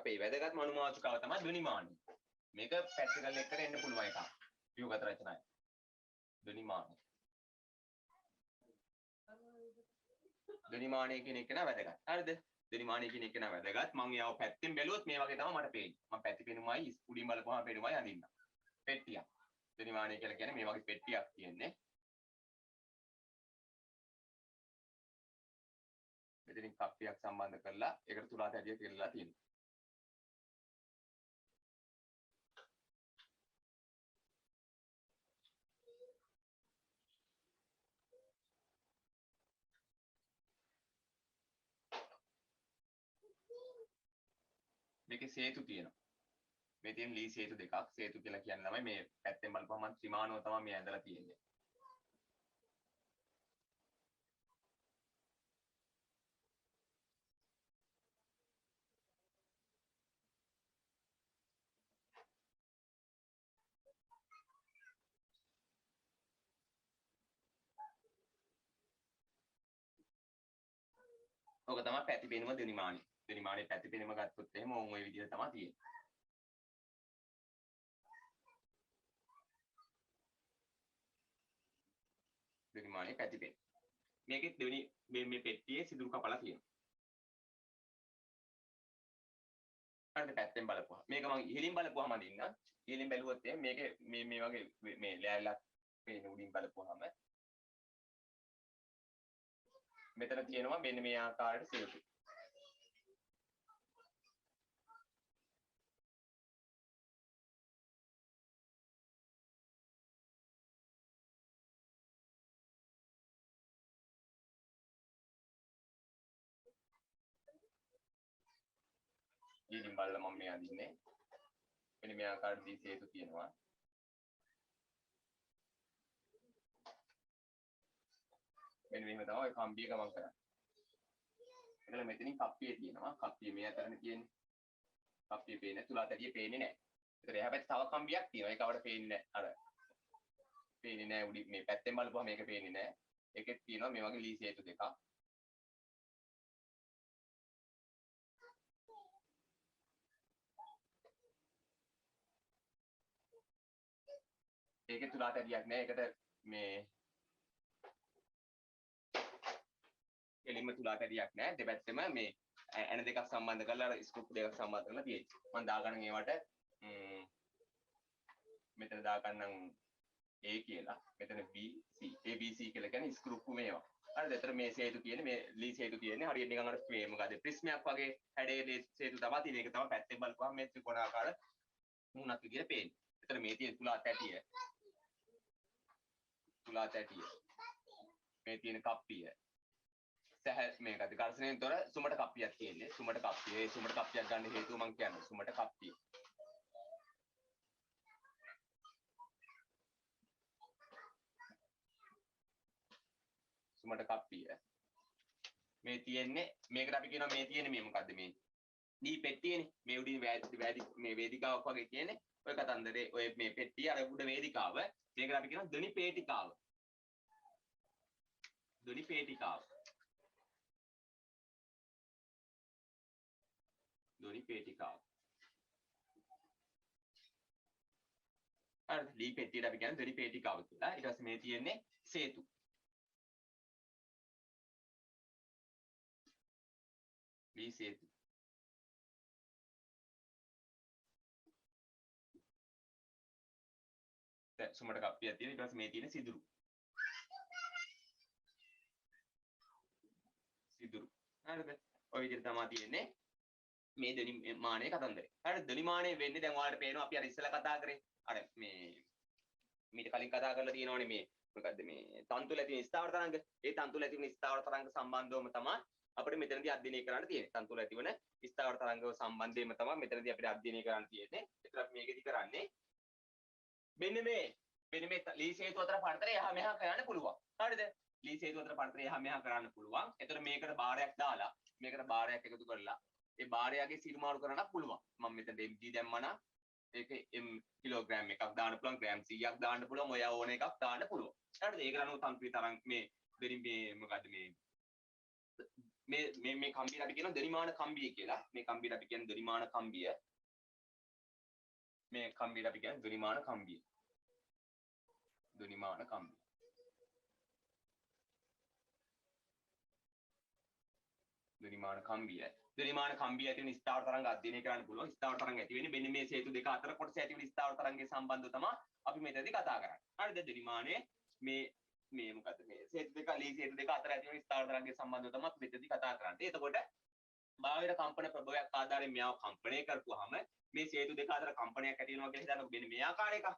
අපේ වැදගත් මනුමාතෘකාව තමයි ධ්වනිමානය. මේක ප්‍රැක්ටිකල් එකට එන්න පුළුවන් එකක්. ව්‍යුහගත රචනාවේ. ධ්වනිමානය. ධ්වනිමානය කියන එක නා වැදගත්. හරිද? ධ්වනිමානය කියන එක නා වැදගත්. මම යාව පැත්තෙන් බැලුවොත් මේ වගේ තමයි මට පේන්නේ. මම පැති පෙනුමයි උඩින් බලපුවාම පෙනුමයි අඳින්න. පෙට්ටියක්. ධ්වනිමානය කියලා කියන්නේ මේ වගේ පෙට්ටියක් තියෙන්නේ. මෙතනින් කප්පියක් සම්බන්ධ කරලා ඒකට තුලා තැටිය කියලා තියෙනවා. මේකේ සේතු තියෙනවා. මේ තියෙන ලී සේතු දෙකක්. සේතු කියලා කියන්නේ තමයි මේ පැත්තෙන් බලපුවම ත්‍රිමානව තමයි මේ ඇඳලා තියෙන්නේ. ඔක තමයි පැතිපෙනුම ධ්වනිමානය. ධ්වනිමානයේ පැතිපෙනුම ගත්තොත් එහෙම ඕන් ওই විදිහට තමයි තියෙන්නේ. ධ්වනිමානයේ පැතිපෙන. මේකෙත් දෙවෙනි මේ පෙට්ටියේ සිදුරු කපලා තියෙනවා. හරිද පැත්තෙන් බලපුවා. මේක මම ඉහළින් බලපුවාම අදින්න. ඉහළින් බැලුවොත් එහෙම මේකේ මේ වගේ මේ ලෑල්ලක් පේන උඩින් බලපුවාම මෙතන තියෙනවා මෙන්න මේ ආකාරයට සේතු. ඊළින් බලලා මම මේ අදින්නේ. මෙන්න මේ ආකාරදී සේතු තියෙනවා. මෙන්න මෙහෙම තමයි ඔය කම්බිය ගමන් කරන්නේ. එතන මෙතනින් කප්පිය තියෙනවා. කප්පිය මේ අතරනේ තියෙන්නේ. කප්පිය පේන්නේ තුලා තැටිය පේන්නේ නැහැ. ඒතර එහා පැත්තේ තව කම්බියක් තියෙනවා. ඒක අපිට පේන්නේ නැහැ. පේන්නේ නැහැ උඩින් මේ පැත්තෙන් බලපුවම මේක පේන්නේ නැහැ. ඒකෙත් තියෙනවා මේ වගේ ලී සේතු දෙකක්. ඒකේ තුලා තැටියක් නැහැ. ඒකට මේ එලින්ම තුලා තැටියක් නැහැ. දෙපැත්තෙම මේ ඇන දෙකක් සම්බන්ධ කරලා ස්ක්‍රූ දෙකක් සම්බන්ධ කරලා තියෙනවා. මම දාගන්න ඒවට මෙතන දාගන්නම් A කියලා. මෙතන B C ABC කියලා කියන්නේ ස්ක්‍රූ මේවා. හරිද? ඒතර මේ සේතු කියන්නේ මේ ලී සේතු කියන්නේ හරියට නිකන් අර මේ මොකද ප්‍රිස්මයක් වගේ හැඩයේ සේතු තමයි තියෙන. ඒක තමයි පැත්තෙන් බලපුවම මේ ත්‍රිකෝණාකාර මුහුණක් විදියට පේන්නේ. ඒතර මේ තියෙන තුලා තැටිය. තුලා තැටිය. මේ තියෙන කප්පිය. මේකද ඝර්ෂණයෙන් තොර සුමට කප්පියක් තියෙන්නේ. සුමට කප්පිය. ඒ සුමට කප්පියක් ගන්න හේතුව මම කියන්නේ සුමට කප්පිය. සුමට කප්පිය. මේ තියෙන්නේ මේකට අපි කියනවා මේ තියෙන්නේ මේ මොකද්ද මේ දී පෙට්ටියනේ. මේ උඩින් මේ වේදිකාවක් වගේ තියෙන්නේ. ඔය කතන්දරේ ඔය මේ පෙට්ටිය අර උඩ වේදිකාව. මේකට අපි කියනවා ධ්වනි පේටිකාව. ධ්වනි පේටිකාව. ධ්වනි පේටිකාව. හරි ලී පෙට්ටියට අපි කියන්නේ ධ්වනි පේටිකාව කියලා. ඊට පස්සේ මේ තියෙන්නේ සේතු. ලී සේතු. දැන් සුමට කප්පියක් තියෙන. ඊට පස්සේ මේ තියෙන සිදුරු. සිදුරු. හරිද? ඔය විදිහට තමයි තියෙන්නේ. මේ ධ්වනිමානයේ කතන්දරේ. හරිද? ධ්වනිමානයේ වෙන්නේ දැන් ඔයාලට පේනවා අපි අර ඉස්සෙල්ලා කතා කරේ. අර මේ මීට කලින් කතා කරලා තියෙනවනේ මේ මොකද්ද මේ තන්තු ලැබෙන ස්ථාවර තරංග. ඒ තන්තු ලැබෙන ස්ථාවර තරංග සම්බන්ධවම තමයි අපිට මෙතනදී අධ්‍යයනය කරන්න තියෙන්නේ. තන්තු ලැබෙන ස්ථාවර තරංග සම්බන්ධයෙන්ම තමයි මෙතනදී අපිට අධ්‍යයනය කරන්න තියෙන්නේ. ඒතර අපි මේකෙදි කරන්නේ මෙන්න මේ ලී සේතු අතර පරතරය එහා මෙහා කරන්න පුළුවන්. හරිද? ලී සේතු අතර පරතරය එහා මෙහා කරන්න පුළුවන්. ඒතර මේකට බාරයක් දාලා මේකට බාරයක් එකතු කරලා ඒ බාරයගේ සිරිමාරු කරන්නත් පුළුවන්. මම මෙතන mg දැම්මා නම් ඒක m කිලෝග්‍රෑම් එකක් දාන්න පුළුවන්, ග්‍රෑම් 100ක් දාන්න පුළුවන්, ඔය ඕන එකක් දාන්න පුළුවන්. හරිද? ඒක අනුව තන්ත්‍රී තරංග මේ දෙරි මේ මොකද්ද මේ මේ කම්බියට අපි කියනවා ධනිමාන කම්බිය කියලා. මේ කම්බියට අපි කියන්නේ ධනිමාන කම්බිය. මේ කම්බියට අපි කියන්නේ ධනිමාන කම්බිය. ධනිමාන කම්බිය. ධනිමාන කම්බිය. ධනිමාන කම්බිය ඇති වෙන ස්ථාවර තරංග අධ්‍යයනය කරන්න පුළුවන්. ස්ථාවර තරංග ඇති වෙන්නේ මෙන්න මේ හේතු දෙක අතර කොටස ඇති වෙන ස්ථාවර තරංගයේ සම්බන්ධව තමයි අපි මෙතනදී කතා කරන්නේ. හරිද? ධනිමානයේ මේ මොකද්ද මේ හේතු දෙක ලී හේතු දෙක අතර ඇති වෙන ස්ථාවර තරංගයේ සම්බන්ධව තමයි අපි මෙතනදී කතා කරන්නේ. එතකොට බාහිර කම්පන ප්‍රභවයක් ආධාරයෙන් මෙයාව කම්පණය කරපුවාම මේ හේතු දෙක අතර කම්පනයක් ඇති වෙනවා කියලා හිතන්නකො. මෙන්න මේ ආකාර එකක්.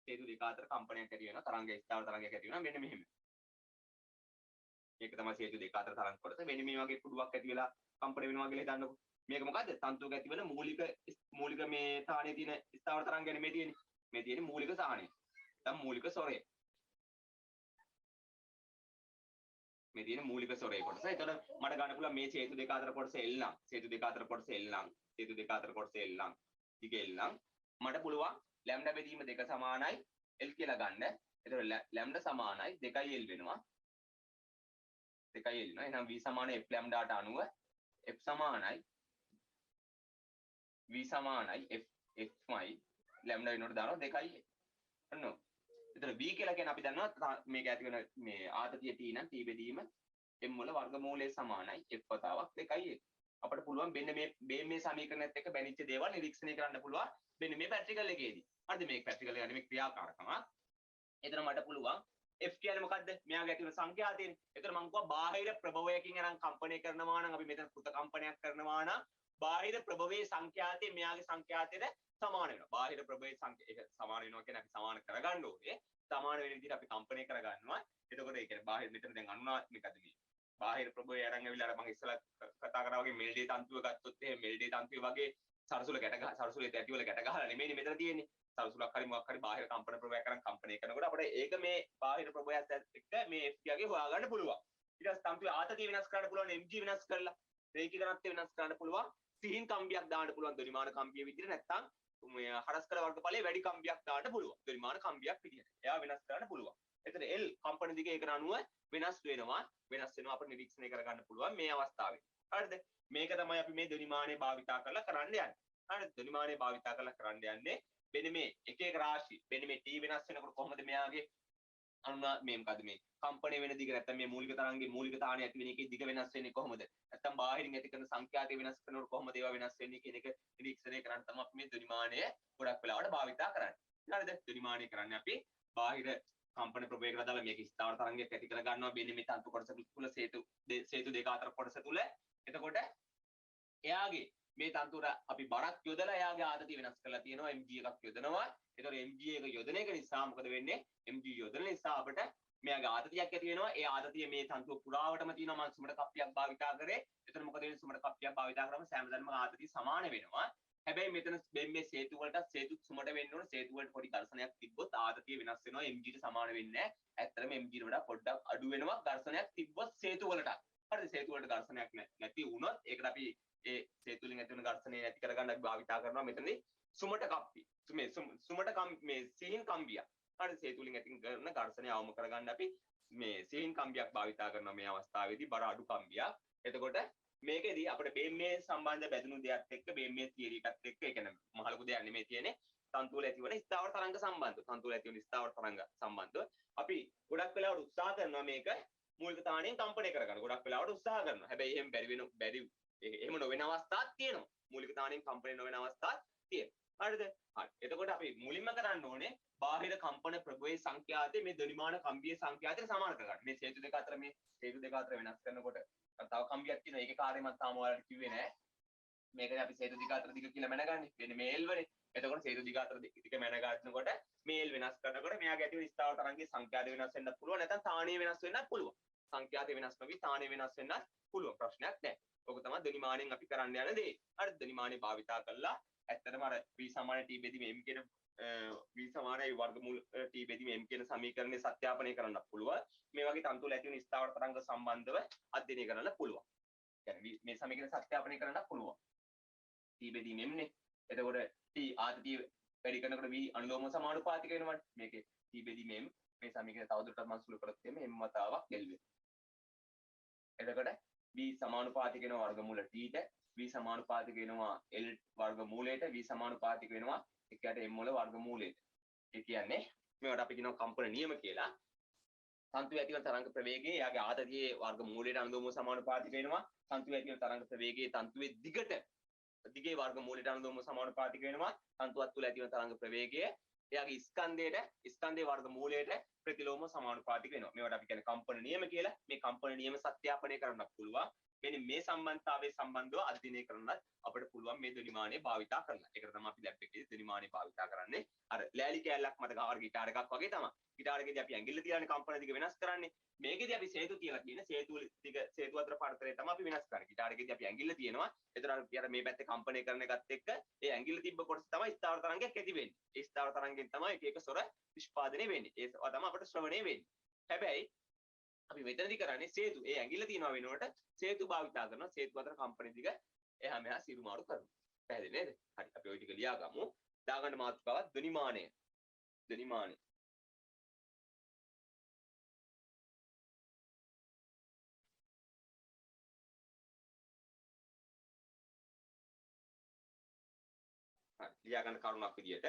හේතු දෙක අතර කම්පනයක් ඇති වෙනවා. තරංගයේ ස්ථාවර තරංගයක් ඇති වෙනවා. මෙන්න මෙහෙම. මේක තමයි හේතු දෙක අතර තරංග කොටස. මෙන්න මේ වගේ කුඩුවක් ඇති වෙලා කම්පණය වෙනවා කියලා හිතන්නකො. මේක මොකද්ද? තන්තුවක ඇති වෙන මූලික මේ තාණයේ තියෙන ස්ථාවර තරංග ගැන මේ තියෙන්නේ. මේ තියෙන්නේ මූලික තාණය. නැත්නම් මූලික ස්වරය. මේ තියෙන මූලික ස්වරය කොටස. එතකොට මට ගන්න පුළුවන් මේ හේතු දෙක අතර කොටස L නම්. හේතු දෙක අතර කොටස L නම්. හේතු දෙක අතර කොටස L නම්. ටික L නම්. මට පුළුවන් ලැම්ඩා බෙදීම 2 සමානයි L කියලා ගන්න. එතකොට ලැම්ඩා සමානයි 2යි L වෙනවා. 2යි L වෙනවා. එහෙනම් V සමාන F ලැම්ඩාට අනුව F සමානයි V සමානයි Fමයි ලැම්ඩා වෙනකොට දානවා 2යි අන්න. එතන V කියලා කියන්නේ අපි දන්නවා මේක ඇති වෙන මේ ආතතිය T නම් T බෙදීම M වල වර්ගමූලය සමානයි F වතාවක් 2යි. අපිට පුළුවන් මෙන්න මේ සමීකරණයත් එක්ක බැඳිච්ච දේවල් නිරීක්ෂණය කරන්න පුළුවන් මෙන්න මේ පැට්‍රිකල් එකේදී. හරිද? මේක පැට්‍රිකල් එකේ මේ ක්‍රියාකාරකම. එතන මට පුළුවන් F කියන්නේ මොකද්ද? මෙයාගේ ඇති වෙන සංඛ්‍යාතයනේ. එතන මම කිව්වා බාහිර ප්‍රභවයකින් අරන් කම්පණය කරනවා නම් අපි මෙතන කෘත කම්පනයක් කරනවා නම් බාහිර ප්‍රභවයේ සංඛ්‍යාතය මෙයාගේ සංඛ්‍යාතයට සමාන වෙනවා. බාහිර ප්‍රභවයේ ඒක සමාන වෙනවා කියන්නේ අපි සමාන කරගන්න ඕනේ. සමාන වෙන විදිහට අපි කම්පණය කරගන්නවා. එතකොට ඒ කියන්නේ බාහිර මෙතන දැන් අනුනා මේකද මේ බාහිර ප්‍රභවය අරන් ඇවිල්ලා අර මම ඉස්සලා කතා කරා වගේ මෙල්ඩේ තන්තුව ගත්තොත් එහෙම මෙල්ඩේ තන්තුවේ වගේ සරසුලේ තැටි වල ගැට ගහලා නෙමෙයිනේ මෙතන තියෙන්නේ. සරසුලක් හරි මොකක් හරි බාහිර කම්පන ප්‍රභවයක් අරන් කම්පණය කරනකොට අපිට ඒක මේ බාහිර ප්‍රභවයත් එක්ක මේ F යගේ හොයාගන්න පුළුවන්. ඊට පස්සේ තන්තුවේ ආතතිය වෙනස් කරන්න පුළුවන් mg වෙනස් කරලා රේඛික වෙනස් කරන්න පුළුවන්. සිහින් කම්බියක් දාන්න පුළුවන් ධනිමාන කම්බිය විදිහට නැත්නම් මේ හරස්කල වර්ගඵලයේ වැඩි කම්බියක් දාන්න පුළුවන්. ධනිමාන කම්බියක් විදිහට. එයා වෙනස් කරන්න පුළුවන්. එතන L කම්පන දිගේ ඒකට අනුව වෙනස් වෙනවා අපිට නිරීක්ෂණය කරගන්න පුළුවන් මේ අවස්ථාවේ. හරිද? මේක තමයි අපි මේ ධනිමානයේ භාවිතා කරලා කරන්න යන්නේ. හරිද? ධනිමානයේ භාවිතා කරලා කරන්න යන්නේ මෙන්න මේ එක එක රාශි. මෙන්න මේ T වෙනස් වෙනකොට කොහොමද මෙයාගේ අනුනා මේ මොකද්ද මේ කම්පණය වෙන දිග නැත්නම් මේ මූලික තරංගේ මූලික තාණය ඇති වෙන එකේ දිග වෙනස් වෙන්නේ කොහොමද? නැත්නම් බාහිරින් ඇති කරන සංඛ්‍යාතය වෙනස් කරනකොට කොහොමද ඒවා වෙනස් වෙන්නේ කියන එක නිරීක්ෂණය කරන්න තමයි අපි මේ ධනිමානය ගොඩක් වෙලාවට භාවිතා කරන්නේ. හරිද? ධනිමානය කරන්නේ අපි බාහිර කම්පන ප්‍රභවයකට දාලා මේක ස්ථාවර තරංගයක් ඇති කර ගන්නවා මෙන්න මේ තන්තු කොටස තුල හේතු දෙක අතර කොටස තුල. එතකොට එයාගේ මේ තන්තුර අපි බරක් යොදලා එයාගේ ආතතිය වෙනස් කරලා තියෙනවා mg එකක් යොදනවා. ඒතකොට mg එක යොදන එක නිසා මොකද වෙන්නේ? mg යොදන නිසා අපිට මෙයාගේ ආතතියක් ඇති වෙනවා. ඒ ආතතිය මේ තන්තුව පුරාවටම තියෙනවා. මම සුමට කප්පියක් භාවිතා කරේ. එතන මොකද වෙන්නේ? සුමට කප්පියක් භාවිතා කරාම සෑමදාම ආතතිය සමාන වෙනවා. හැබැයි මෙතන මේ හේතු වලට හේතු සුමට වෙන්න ඕන. හේතු වලට පොඩි ඝර්ෂණයක් තිබ්බොත් ආතතිය වෙනස් වෙනවා. mg ට සමාන වෙන්නේ නැහැ. ඇත්තටම mg වඩා පොඩ්ඩක් අඩු වෙනවා ඝර්ෂණයක් තිබ්බොත් හේතු වලට. හරිද? හේතු වලට ඝර්ෂණයක් නැති වුණොත් ඒකට අපි ඒ හේතු වලින් ඇති වෙන ඝර්ෂණය නැති කරගන්න අපි භාවිතා කරනවා මෙතනදී සුමට කප්පි. මේ සුමට මේ සිහින් කම්බිය. හරිද? හේතු වලින් ඇති කරන ඝර්ෂණය අවම කරගන්න අපි මේ සිහින් කම්බියක් භාවිතා කරනවා මේ අවස්ථාවේදී බර අඩු කම්බියක්. එතකොට මේකෙදී අපිට මේ සම්බන්ධ බැඳුණු දෙයක් එක්ක මේ තියරි එකත් එක්ක ඒ කියන්නේ මහ ලොකු දෙයක් නෙමෙයි තියෙන්නේ. තන්තු වල ඇතිවන ස්ථාවර තරංග සම්බන්ධ. තන්තු වල ඇතිවන ස්ථාවර තරංග සම්බන්ධව අපි ගොඩක් වෙලාවට උත්සාහ කරනවා මේක මූලික තාණයෙන් කම්පණය කරගන්න. ගොඩක් වෙලාවට උත්සාහ කරනවා. හැබැයි එහෙම බැරි එහෙම නොවන අවස්ථාවක් තියෙනවා. මූලික තාණයෙන් කම්පණය නොවන අවස්ථාවක් තියෙනවා. හරිද? හරි. එතකොට අපි මුලින්ම කරන්න ඕනේ බාහිර කම්පන ප්‍රභවයේ සංඛ්‍යාතය මේ ධනිමාන කම්බියේ සංඛ්‍යාතයට සමාන කරගන්න. මේ හේතු දෙක අතර වෙනස් කරනකොට තව කම්බියක් තියෙනවා. ඒකේ කාර්යය මම තාම ඔයාලට කිව්වේ නෑ. මේකනේ අපි හේතු දෙක අතර දිග කියලා මැනගන්නේ. මෙන්න මේ L වනේ. එතකොට හේතු දෙක අතර දිග මැනගන්නකොට මේ L වෙනස් කරනකොට මෙයාගේ ඇති වෙන ස්ථාවර තරංගයේ සංඛ්‍යාතය වෙනස් වෙන්නත් පුළුවන්. නැත්නම් තාණය වෙනස් වෙන්නත් පුළුවන්. සංඛ්‍යාතය වෙනස් නොවි තාණය වෙනස් වෙන්නත් පුළුවන්. ප්‍රශ්නයක් නෑ. ඔක තමයි ධනිමාණයෙන් අපි කරන්න යන දේ. හරි ධනිමාණය භාවිතා කළා ඇත්තටම අර v සමාන t බෙදීම m කියන v සමානයි වර්ගමූල t බෙදීම m කියන සමීකරණය සත්‍යාපනය කරන්න පුළුවන්. මේ වගේ තන්තු වල ඇති වෙන ස්ථාවර තරංග සම්බන්ධව අධ්‍යයනය කරන්න පුළුවන්. يعني මේ සමීකරණ සත්‍යාපනය කරන්න පුළුවන්. t බෙදීම m නේ. එතකොට t ආතතිය වැඩි කරනකොට v අනුලෝම සමානුපාතික වෙනවා. මේකේ t බෙදීම m මේ සමීකරණය තවදුරටත් මම සුළු කරොත් එමේ m වතාවක් L වෙනවා. එතකොට v සමානුපාතික වෙනවා වර්ගමූල t ට v සමානුපාතික වෙනවා l වර්ගමූලයට v සමානුපාතික වෙනවා එකට m වල වර්ගමූලයට. ඒ කියන්නේ මේවට අපි කියනවා කම්පන නියම කියලා. තන්තුවේ ඇතිවන තරංග ප්‍රවේගයේ යාගේ ආතතියේ වර්ගමූලයට අනුලෝම සමානුපාතික වෙනවා. තන්තුවේ ඇතිවන තරංග ප්‍රවේගයේ තන්තුවේ දිගේ වර්ගමූලයට අනුලෝම සමානුපාතික වෙනවා. තන්තුවත් තුළ ඇතිවන තරංග ප්‍රවේගය එයාගේ ස්කන්ධයේ වර්ගමූලයට ප්‍රතිලෝම සමානුපාතික වෙනවා. මේවට අපි කියන්නේ කම්පන නියම කියලා. මේ කම්පන නියම සත්‍යාපනය කරන්නත් පුළුවන්. මෙන්න මේ සම්බන්ධතාවයේ සම්බන්ධව අධ්‍යයනය කරන්නත් අපිට පුළුවන් මේ ධ්වනිමානය භාවිතා කරන්න. ඒකට තමයි අපි ලැබ් එකේදී ධ්වනිමානය භාවිතා කරන්නේ. අර ලෑලි කෑල්ලක් මත ගහන ගිටාර එකක් වගේ තමයි. ගිටාර එකේදී අපි ඇඟිල්ල තියානේ කම්පන දිග වෙනස් කරන්නේ. මේකේදී අපි සේතු තියලා කියන සේතු අතර පරතරය තමයි අපි වෙනස් කරන්නේ. ගිටාර එකේදී අපි ඇඟිල්ල තියෙනවා. ඒතර අර මේ පැත්තේ කම්පණය කරන එකත් එක්ක ඒ ඇඟිල්ල තිබ්බ කොටස තමයි ස්ථාවර තරංගයක් ඇති වෙන්නේ. ඒ ස්ථාවර තරංගෙන් තමයි එක එක ස්වර නිෂ්පාදනය වෙන්නේ. ඒවා තමයි අපිට ශ්‍රවණය වෙන්නේ. හැබැයි අපි මෙතනදී කරන්නේ සේතු. ඒ ඇඟිල්ල තියනවා වෙනුවට සේතු භාවිතා කරනවා. සේතු අතර කම්පන දිග එහා මෙහා සිරුමාරු කරනවා. පැහැදිලි නේද? හරි. අපි ওই ටික ලියා ගමු. දාගන්න මාතෘකාව ධ්වනිමානය. ධ්වනිමානය. හරි. ලියා ගන්න කරුණක් විදියට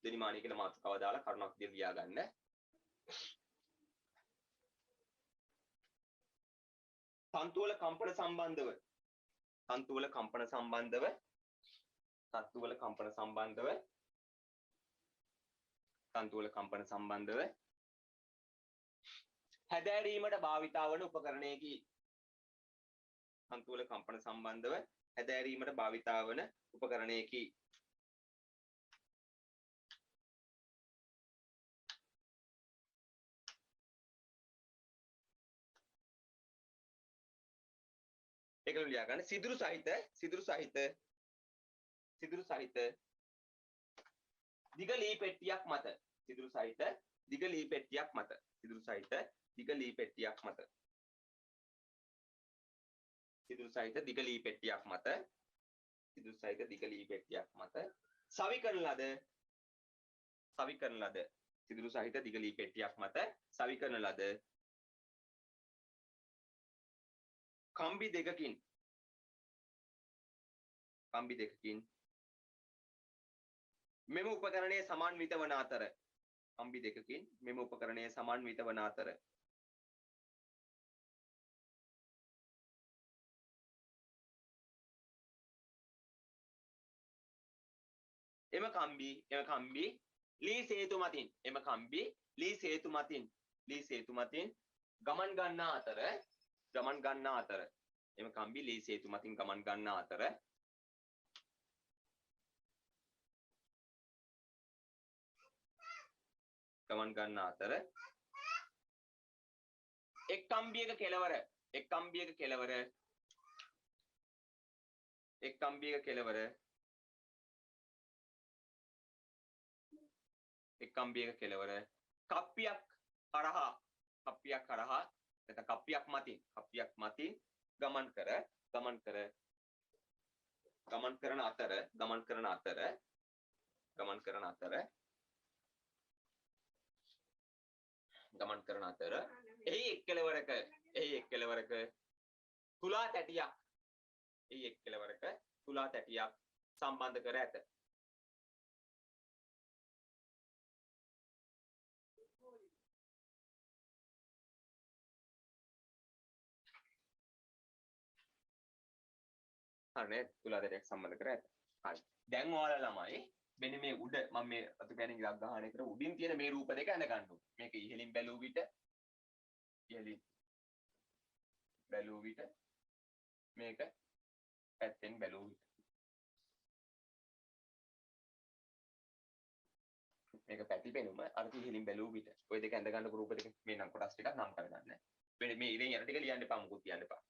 ධ්වනිමානය කියලා මාතෘකාව දාලා කරුණක් විදියට ලියා ගන්න. තන්තුවල කම්පන සම්බන්ධව තන්තුවල කම්පන සම්බන්ධව හැදෑරීමට භාවිතා වන උපකරණයකි. තන්තුවල කම්පන සම්බන්ධව හැදෑරීමට භාවිතා වන උපකරණයකි. ඒකලු ලියා ගන්න. සිදුරු සහිත දිග ලී පෙට්ටියක් මත දිග ලී පෙට්ටියක් මත සවි කරන ලද කම්බි දෙකකින් මෙම උපකරණයේ සමන්විත වන අතර එම කම්බි ලී සේතු මතින් ගමන් ගන්නා අතර එක් කම්බියක කෙළවර කප්පියක් හරහා නැත්නම් කප්පියක් මතින් ගමන් කරන අතර එහි එක් කෙළවරක තුලා තැටියක් සම්බන්ධ කර ඇත. හරිනේ තුලා තැටියක් සම්බන්ධ කර ඇත. හරි. දැන් ඔයාලා ළමයි මෙන්න මේ උඩ මම මේ අතු පෑනින් ඉලක්ක ගන්න එකට උඩින් තියෙන මේ රූප දෙක අඳ ගන්න ඕනේ. මේක ඉහළින් බැලුව විට මේක පැත්තෙන් බැලුව විට මේක පැති පෙනුම අර ඉහළින් බැලුව විට ඔය දෙක අඳ ගන්න රූප දෙක මේ නම් කොටස් ටිකක් නම් කරගන්න. මේ ඉරෙන් යට ටික ලියන්න එපා මොකුත් කියන්න එපා.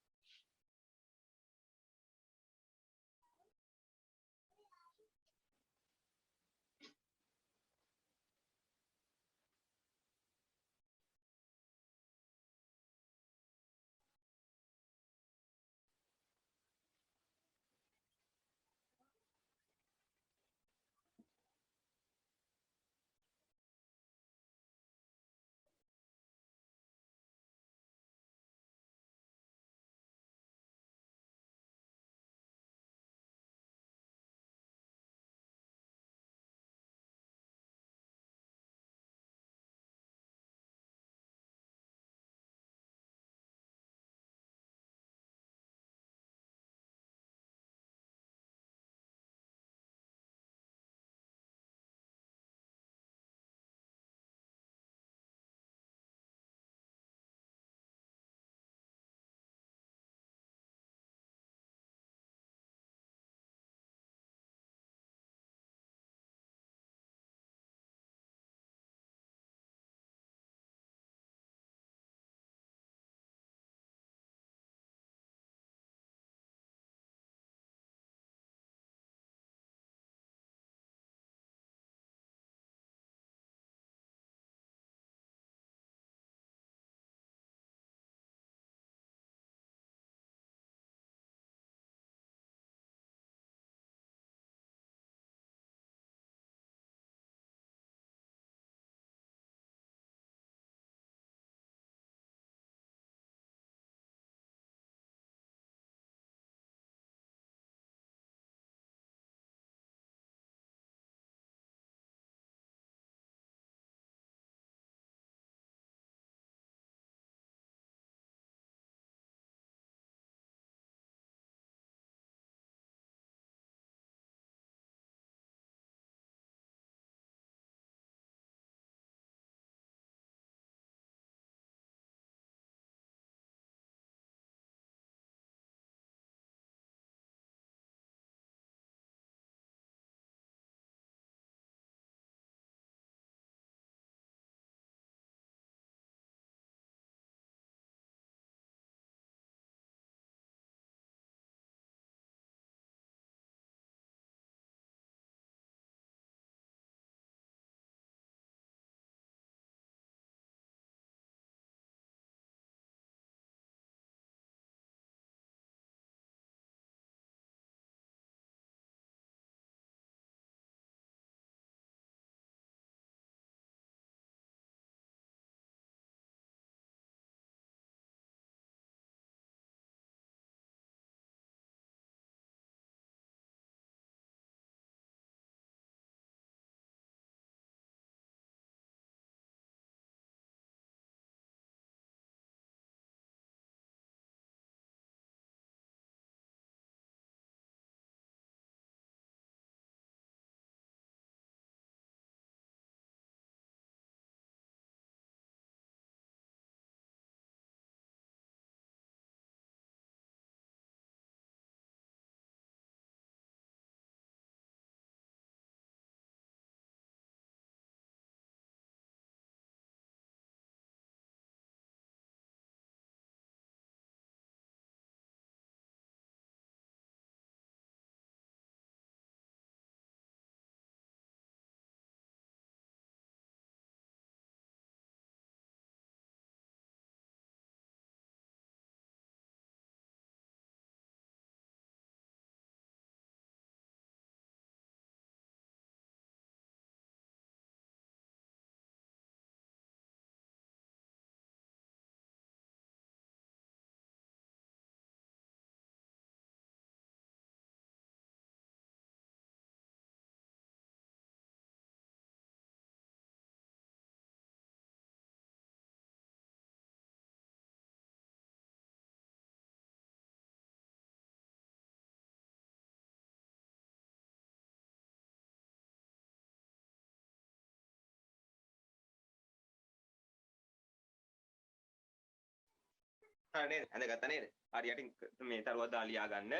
හරි නේද? ඇඳගත්තා නේද? හරි යටින් මේ තරුවක් දාලා ලියා ගන්න.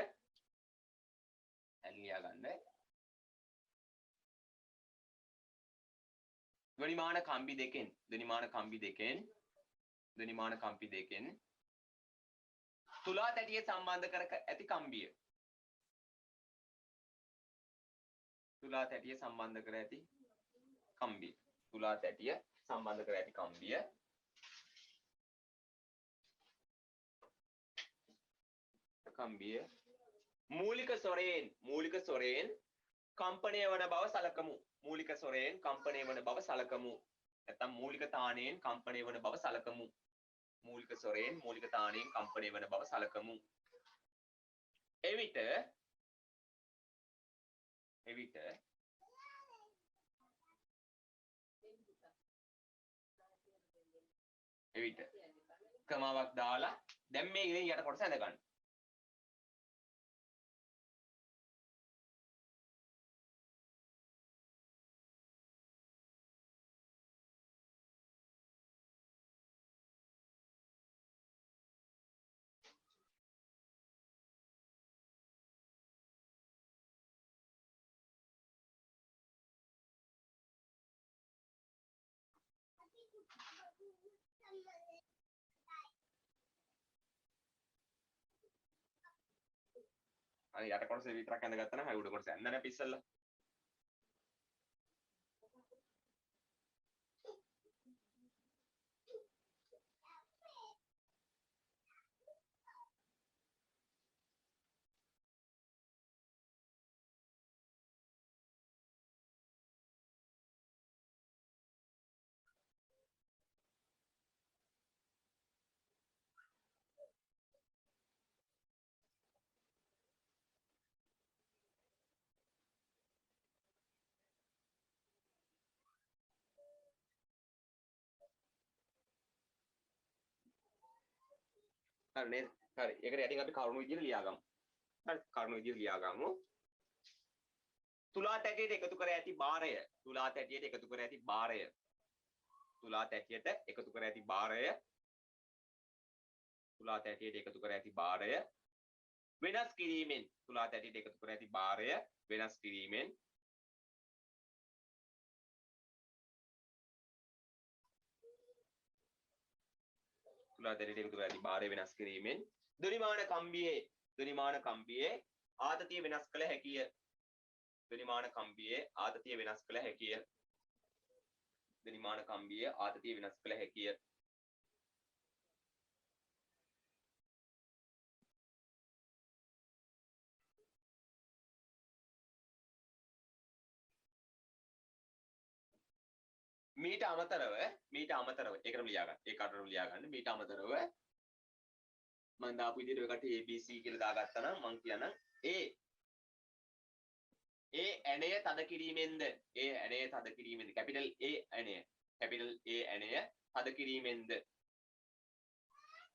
ලියා ගන්න. ධ්වනිමාන කම්බි දෙකෙන් තුලා තැටිය සම්බන්ධ කර ඇති කම්බිය. තුලා තැටිය සම්බන්ධ කර ඇති කම්බිය. තුලා තැටිය සම්බන්ධ කර ඇති කම්බිය. කම්බිය මූලික ස්වරයෙන් කම්පණය වන බව සලකමු. මූලික ස්වරයෙන් කම්පණය වන බව සලකමු. නැත්නම් මූලික තාණයෙන් කම්පණය වන බව සලකමු. මූලික ස්වරයෙන් මූලික තාණයෙන් කම්පණය වන බව සලකමු. එවිට කමාවක් දාලා දැන් මේ ඉතින් යට කොටස ඇඳ ගන්න. අනේ යට කොටස විතරක් ඇඳගත්තා නම් හරි උඩ කොටස ඇඳ නැහැ ඉස්සෙල්ලා. හරි නේද? හරි. ඒකට යටින් අපි කරුණු විදියට ලියා ගමු. හරි. කරුණු විදියට ලියා ගමු. තුලා තැටියට එකතු කර ඇති භාරය. තුලා තැටියට එකතු කර ඇති භාරය. තුලා තැටියට එකතු කර ඇති භාරය. තුලා තැටියට එකතු කර ඇති භාරය වෙනස් කිරීමෙන්. තුලා තැටියට එකතු කර ඇති භාරය වෙනස් කිරීමෙන් තුලා තැටියට එකතු කර ඇති භාරය වෙනස් කිරීමෙන් ධ්වනිමාන කම්බියේ ආතතිය වෙනස් කළ හැකිය. ධ්වනිමාන කම්බියේ ආතතිය වෙනස් කළ හැකිය. ධ්වනිමාන කම්බියේ ආතතිය වෙනස් කළ හැකිය. මීට අමතරව ඒකටම ලියා ගන්න. ඒ කාටම ලියා ගන්න. මීට අමතරව මම දාපු විදිහට ඔයකට ABC කියලා දාගත්තා නම් මම කියනවා ඒ ඇණය තද කිරීමෙන්ද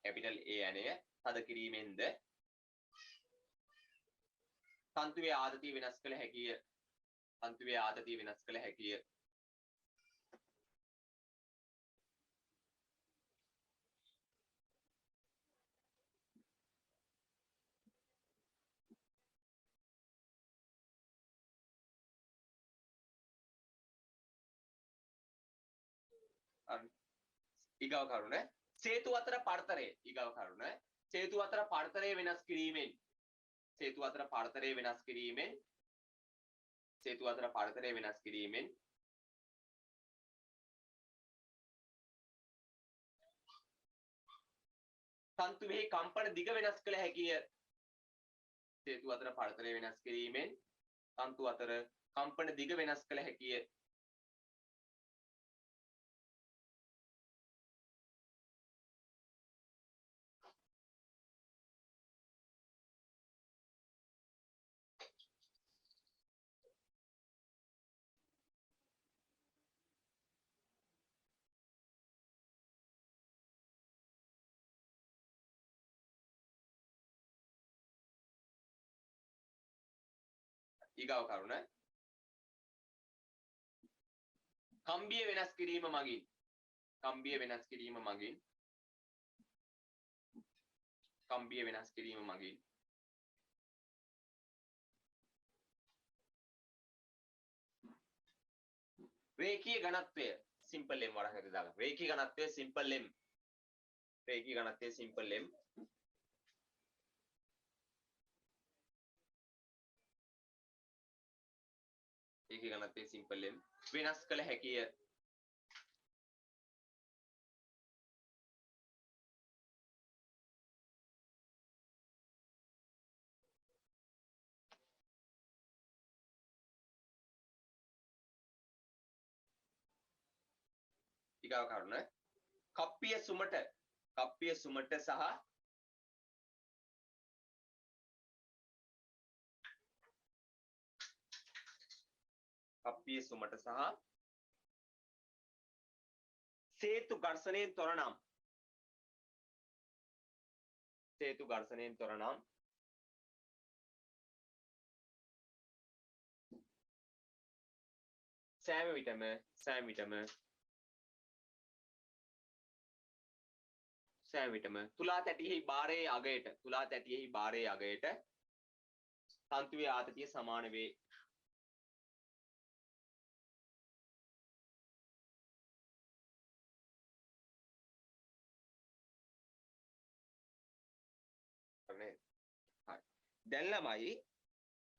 කැපිටල් A ඇණය තද කිරීමෙන්ද තන්තුවේ ආතතිය වෙනස් කළ හැකිය. ඊගව කරුණ සේතු අතර පරතරය. සේතු අතර පරතරය වෙනස් කිරීමෙන් තන්තුවේ කම්පන දිග වෙනස් කළ හැකිය. සේතු අතර පරතරය වෙනස් කිරීමෙන් තන්තු අතර කම්පන දිග වෙනස් කළ හැකිය. ඊගව කරුණ කම්බිය වෙනස් කිරීම මගින් කම්බිය වෙනස් කිරීම මගින් රේඛීය ඝනත්වය simple m වරක් හරි දාගන්න. රේඛීය ඝනත්වය simple m. රේඛීය ඝනත්වය simple m. රේඛීය ඝනත්වය simple m වෙනස් කළ හැකිය. ඊගාව කරුණ කප්පිය සුමට සහ කප්පිය සුමට සහ සේතු ඝර්ෂණයෙන් තොර නම් සෑම විටම තුලා තැටියෙහි භාරයේ අගයට තන්තුවේ ආතතිය සමාන වේ. හරි. දැන් ළමයි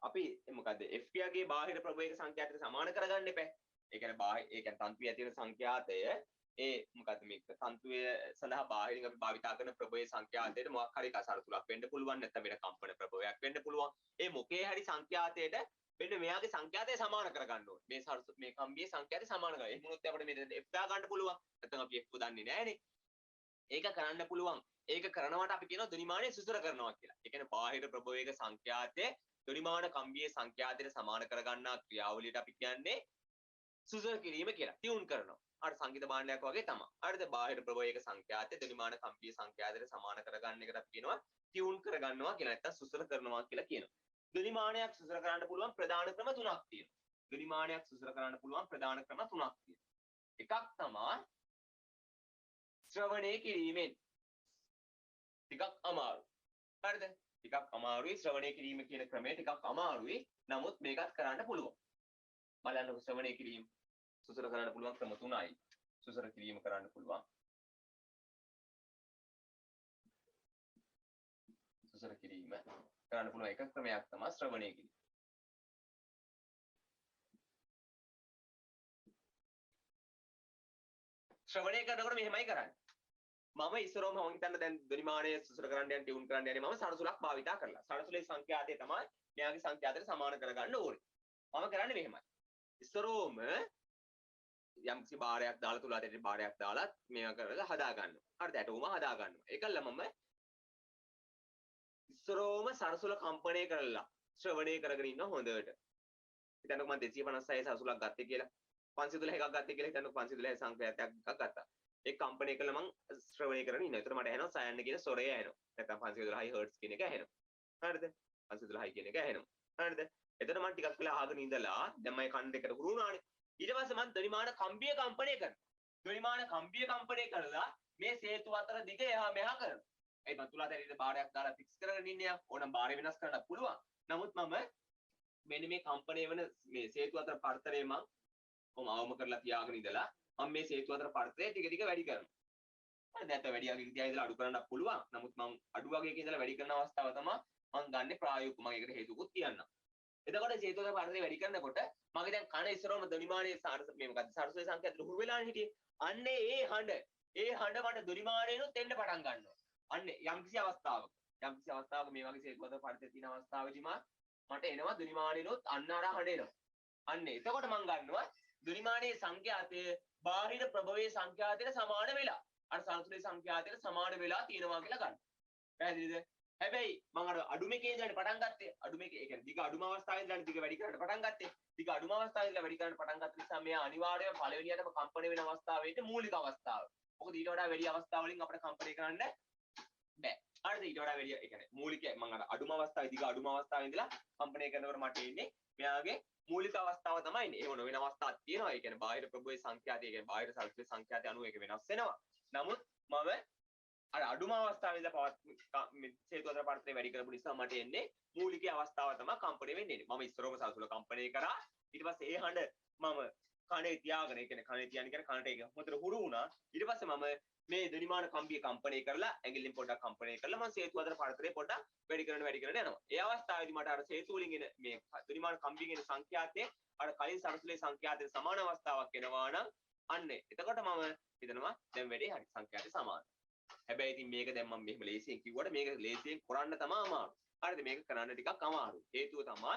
අපි මොකද F ගේ බාහිර ප්‍රභවයක සංඛ්‍යාතයට සමාන කරගන්න එපා. ඒ කියන්නේ තන්තුවේ ඇති වෙන සංඛ්‍යාතය මොකද මේක තන්තුවේ සඳහා බාහිරින් අපි භාවිතා කරන ප්‍රභවයේ සංඛ්‍යාතයට මොකක් හරි කසාරතුලක් වෙන්න පුළුවන්, නැත්නම් වෙන කම්පන ප්‍රභවයක් වෙන්න පුළුවන්. ඒ මොකේ හරි සංඛ්‍යාතයට මෙන්න මෙයාගේ සංඛ්‍යාතය සමාන කරගන්න ඕනේ. මේ කම්බියේ සංඛ්‍යාතය සමාන කරගන්න. එහෙම වුණොත් අපිට මෙතන F දා ගන්න පුළුවන්. නැත්නම් අපි F දන්නේ නැහනේ. ඒක කරන්න පුළුවන්. ඒක කරනවට අපි කියනවා ධනිමානය සුසර කරනවා කියලා. ඒ කියන්නේ බාහිර ප්‍රභවයක සංඛ්‍යාතය ධනිමාන කම්බියේ සංඛ්‍යාතයට සමාන කරගන්නා ක්‍රියාවලියට අපි කියන්නේ සුසර කිරීම කියලා. ටියුන් කරනවා. අර සංගීත භාණ්ඩයක් වගේ තමයි. හරිද? බාහිර ප්‍රභවයක සංඛ්‍යාතය ධනිමාන කම්බියේ සංඛ්‍යාතයට සමාන කරගන්න එකට අපි කියනවා ටියුන් කරගන්නවා කියලා. නැත්නම් සුසර කරනවා කියලා කියනවා. ධනිමානයක් සුසර කරන්න පුළුවන් ප්‍රධාන ක්‍රම තුනක් තියෙනවා. ධනිමානයක් සුසර කරන්න පුළුවන් ප්‍රධාන ක්‍රම තුනක් තියෙනවා. එකක් තමයි ශ්‍රවණය කිරීමෙන්. ටිකක් අමාරු. හරිද? ටිකක් අමාරුයි ශ්‍රවණය කිරීම කියන ක්‍රමය ටිකක් අමාරුයි. නමුත් මේකත් කරන්න පුළුවන්. බලන්නකො ශ්‍රවණය කිරීම සුසර කරන්න පුළුවන් ක්‍රම තුනයි. සුසර කිරීම කරන්න පුළුවන්. සුසර කිරීම කරන්න පුළුවන් එක ක්‍රමයක් තමයි ශ්‍රවණය කිරීම. ශ්‍රවණය කරනකොට මෙහෙමයි කරන්නේ. මම ඉස්සරවම මම හිතන්න දැන් ධනිමානය සුසර කරන්න යන ටියුන් කරන්න යන්නේ මම සරසුලක් භාවිතා කරලා. සරසුලේ සංඛ්‍යාතය තමයි මෙයාගේ සංඛ්‍යාතයට සමාන කරගන්න ඕනේ. මම කරන්නේ මෙහෙමයි. ඉස්සරවම යම්කිසි බාරයක් දාලා තුලා තැටි බාරයක් දාලා මේවා කරලා හදා ගන්නවා. හරිද? ඇටෝම හදා ගන්නවා. ඒකල්ල මම ඉස්සරවම සරසුල කම්පණය කරලා ශ්‍රවණය කරගෙන ඉන්න හොඳට. හිතන්නකො මම 256 සරසුලක් ගත්තේ කියලා. 512 එකක් ගත්තේ කියලා හිතන්නකො 512 සංඛ්‍යාතයක් එකක් ගත්තා. ඒ කම්පණය කළා මම ශ්‍රවණය කරගෙන ඉන්නවා. ඒතර මට ඇහෙනවා සයන්න කියන ස්වරය ඇහෙනවා. නැත්නම් 512 හර්ට්ස් කියන එක ඇහෙනවා. හරිද? 512 කියන එක ඇහෙනවා. හරිද? එතන මම ටිකක් වෙලා අහගෙන ඉඳලා දැන් මම කන් දෙකට හුරු වුණානේ. ඊට පස්සේ මම ධනිමාන කම්බිය කම්පණය කරනවා. ධනිමාන කම්බිය කම්පණය කරලා මේ සේතු අතර දිග එහා මෙහා කරනවා. ඒ මම තුලා තැරියට බාරයක් දාලා ෆික්ස් කරගෙන ඉන්නේ. ඕනම් බාරය වෙනස් කරන්න පුළුවන්. නමුත් මම මෙන්න මේ කම්පණය වෙන මේ සේතු අතර පරතරය මම අවම කරලා තියාගෙන ඉඳලා මම මේ සේතු අතර පරතරය ටික ටික වැඩි කරනවා. හරි නැත්නම් වැඩි වගේ තියා ඉඳලා අඩු කරන්නත් පුළුවන්. නමුත් මම අඩු වගේක ඉඳලා වැඩි කරන අවස්ථාව තමයි මම ගන්නෙ ප්‍රායෝගිකව. මම ඒකට හේතුකුත් කියන්නම්. එතකොට සේතු අතර පරතරය වැඩි කරනකොට මගේ දැන් කන ඉස්සරවම ධනිමානයේ මේ මොකද්ද සරසුවේ සංඛ්‍යාතට හුරු වෙලානේ හිටියේ. අන්නේ ඒ හඬ මට ධනිමානයනොත් එන්න පටන් ගන්නවා. අන්නේ යම්කිසි අවස්ථාවක මේ වගේ සේතු අතර පරතරය තියෙන අවස්ථාවේදී මට එනවා ධනිමානයනොත් අන්න අර හඬ එනවා. අන්නේ එතකොට මම ගන්නවා ධනිමානයේ සංඛ්‍යාතය බාහිර ප්‍රභවයේ සංඛ්‍යාතයට සමාන වෙලා අර සරසුලේ සංඛ්‍යාතයට සමාන වෙලා තියෙනවා කියලා ගන්න. පැහැදිලිද? හැබැයි මම අර අඩුමකේ ඉඳන් පටන් ගත්තේ. අඩුමකේ ඒ කියන්නේ දිග අඩුම අවස්ථාවේ ඉඳන් දිග වැඩි කරන්න පටන් ගත්තේ. දිග අඩුම අවස්ථාවේ ඉඳන් වැඩි කරන්න පටන් ගත්ත නිසා මෙයා අනිවාර්යයෙන්ම පළවෙනියටම කම්පණය වෙන අවස්ථාවේදී මූලික අවස්ථාව. මොකද ඊට වඩා වැඩි අවස්ථා වලින් අපිට කම්පණය කරන්න බෑ. හරිද? ඊට වඩා වැඩි ඒ කියන්නේ මූලික මම අර අඩුම අවස්ථාවේ දිග අඩුම අවස්ථාවේ ඉඳලා කම්පණය කරනකොට මට එන්නේ මෙයාගේ මූලික අවස්ථාව තමයි ඉන්නේ. ඒ වෙන අවස්ථාවක් තියෙනවා. ඒ කියන්නේ බාහිර ප්‍රභවයේ සංඛ්‍යාතය, ඒ කියන්නේ බාහිර සරසුලේ සංඛ්‍යාතය අනුව ඒක වෙනස් වෙනවා. නමුත් මම අර අඩුම අවස්ථාවේදී පවත් හේතු අතර පරතරය වැඩි කරපු නිසා මට එන්නේ මූලික අවස්ථාව තමයි කම්පණය වෙන්නේ. මම ඉස්සරෝම සල්සුල කම්පණය කරා. ඊට පස්සේ ඒ හඬ මම කනේ තියාගෙන, ඒ කියන්නේ කනේ තියාගෙන කියන්නේ කනට ඒක හොතර හුරු වුණා. ඊට පස්සේ මම මේ ධනිමාන කම්බිය කම්පණය කරලා ඇඟිල්ලෙන් පොඩ්ඩක් කම්පණය කරලා මම හේතු අතර පරතරය පොඩ්ඩක් වැඩි කරන යනවා. ඒ අවස්ථාවේදී මට අර හේතු වලින් එන මේ ධනිමාන කම්බියෙන් එන සංඛ්‍යාතයේ අර කලින් සරසුලේ සංඛ්‍යාතයට සමාන අවස්ථාවක් එනවා නම් අන්න එතකොට මම හිතනවා දැන් වැඩේ හරි සංඛ්‍යාතය සමානයි. හැබැයි ඉතින් මේක දැන් මම මෙහෙම ලේසියෙන් කිව්වට මේක ලේසියෙන් කරන්න තමයි අමාරු. හරිද? මේක කරන්න ටිකක් අමාරුයි. හේතුව තමයි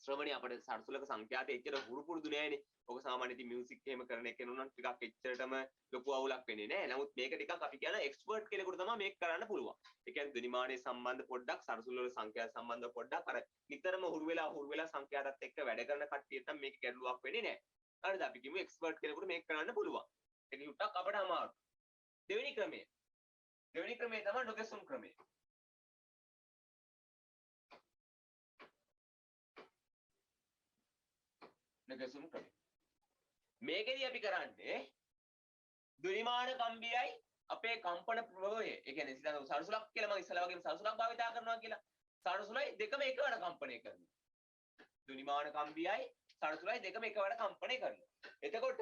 ශ්‍රවණේ අපිට සරසුලක සංඛ්‍යාතය එච්චර හුරු පුරුදු නෑනේ. ඔක සාමාන්‍ය ඉතින් මියුසික් එහෙම කරන කෙනෙක් නම් ටිකක් එච්චරටම ලොකු අවුලක් වෙන්නේ නෑ. නමුත් මේක ටිකක් අපි කියන එක්ස්පර්ට් කෙනෙකුට තමයි මේක කරන්න පුළුවන්. ඒ කියන්නේ ධනිමානයේ සම්බන්ධ පොඩ්ඩක් සරසුල වල සංඛ්‍යාත සම්බන්ධ පොඩ්ඩක් අර නිතරම හුරු වෙලා සංඛ්‍යාතත් එක්ක වැඩ කරන කට්ටියට නම් මේක ගැටලුවක් වෙන්නේ නෑ. හරිද? අපි කියමු එක්ස්පර්ට් කෙනෙකුට මේක කරන්න පුළුවන්. ඒක ටිකක් අපට අමාරුයි. දෙවෙනි ක්‍රමය තමයි නොගැසුම් ක්‍රමය. නොගැසුම් ක්‍රමය. මේකෙදී අපි කරන්නේ ධනිමාන කම්බියයි අපේ කම්පන ප්‍රභවය. ඒ කියන්නේ සිතන සරසුලක් කියලා මම ඉස්සලා වගේම සරසුලක් භාවිතා කරනවා කියලා. සරසුලයි දෙකම එකවර කම්පණය කරනවා. ධනිමාන කම්බියයි සරසුලයි දෙකම එකවර කම්පණය කරනවා. එතකොට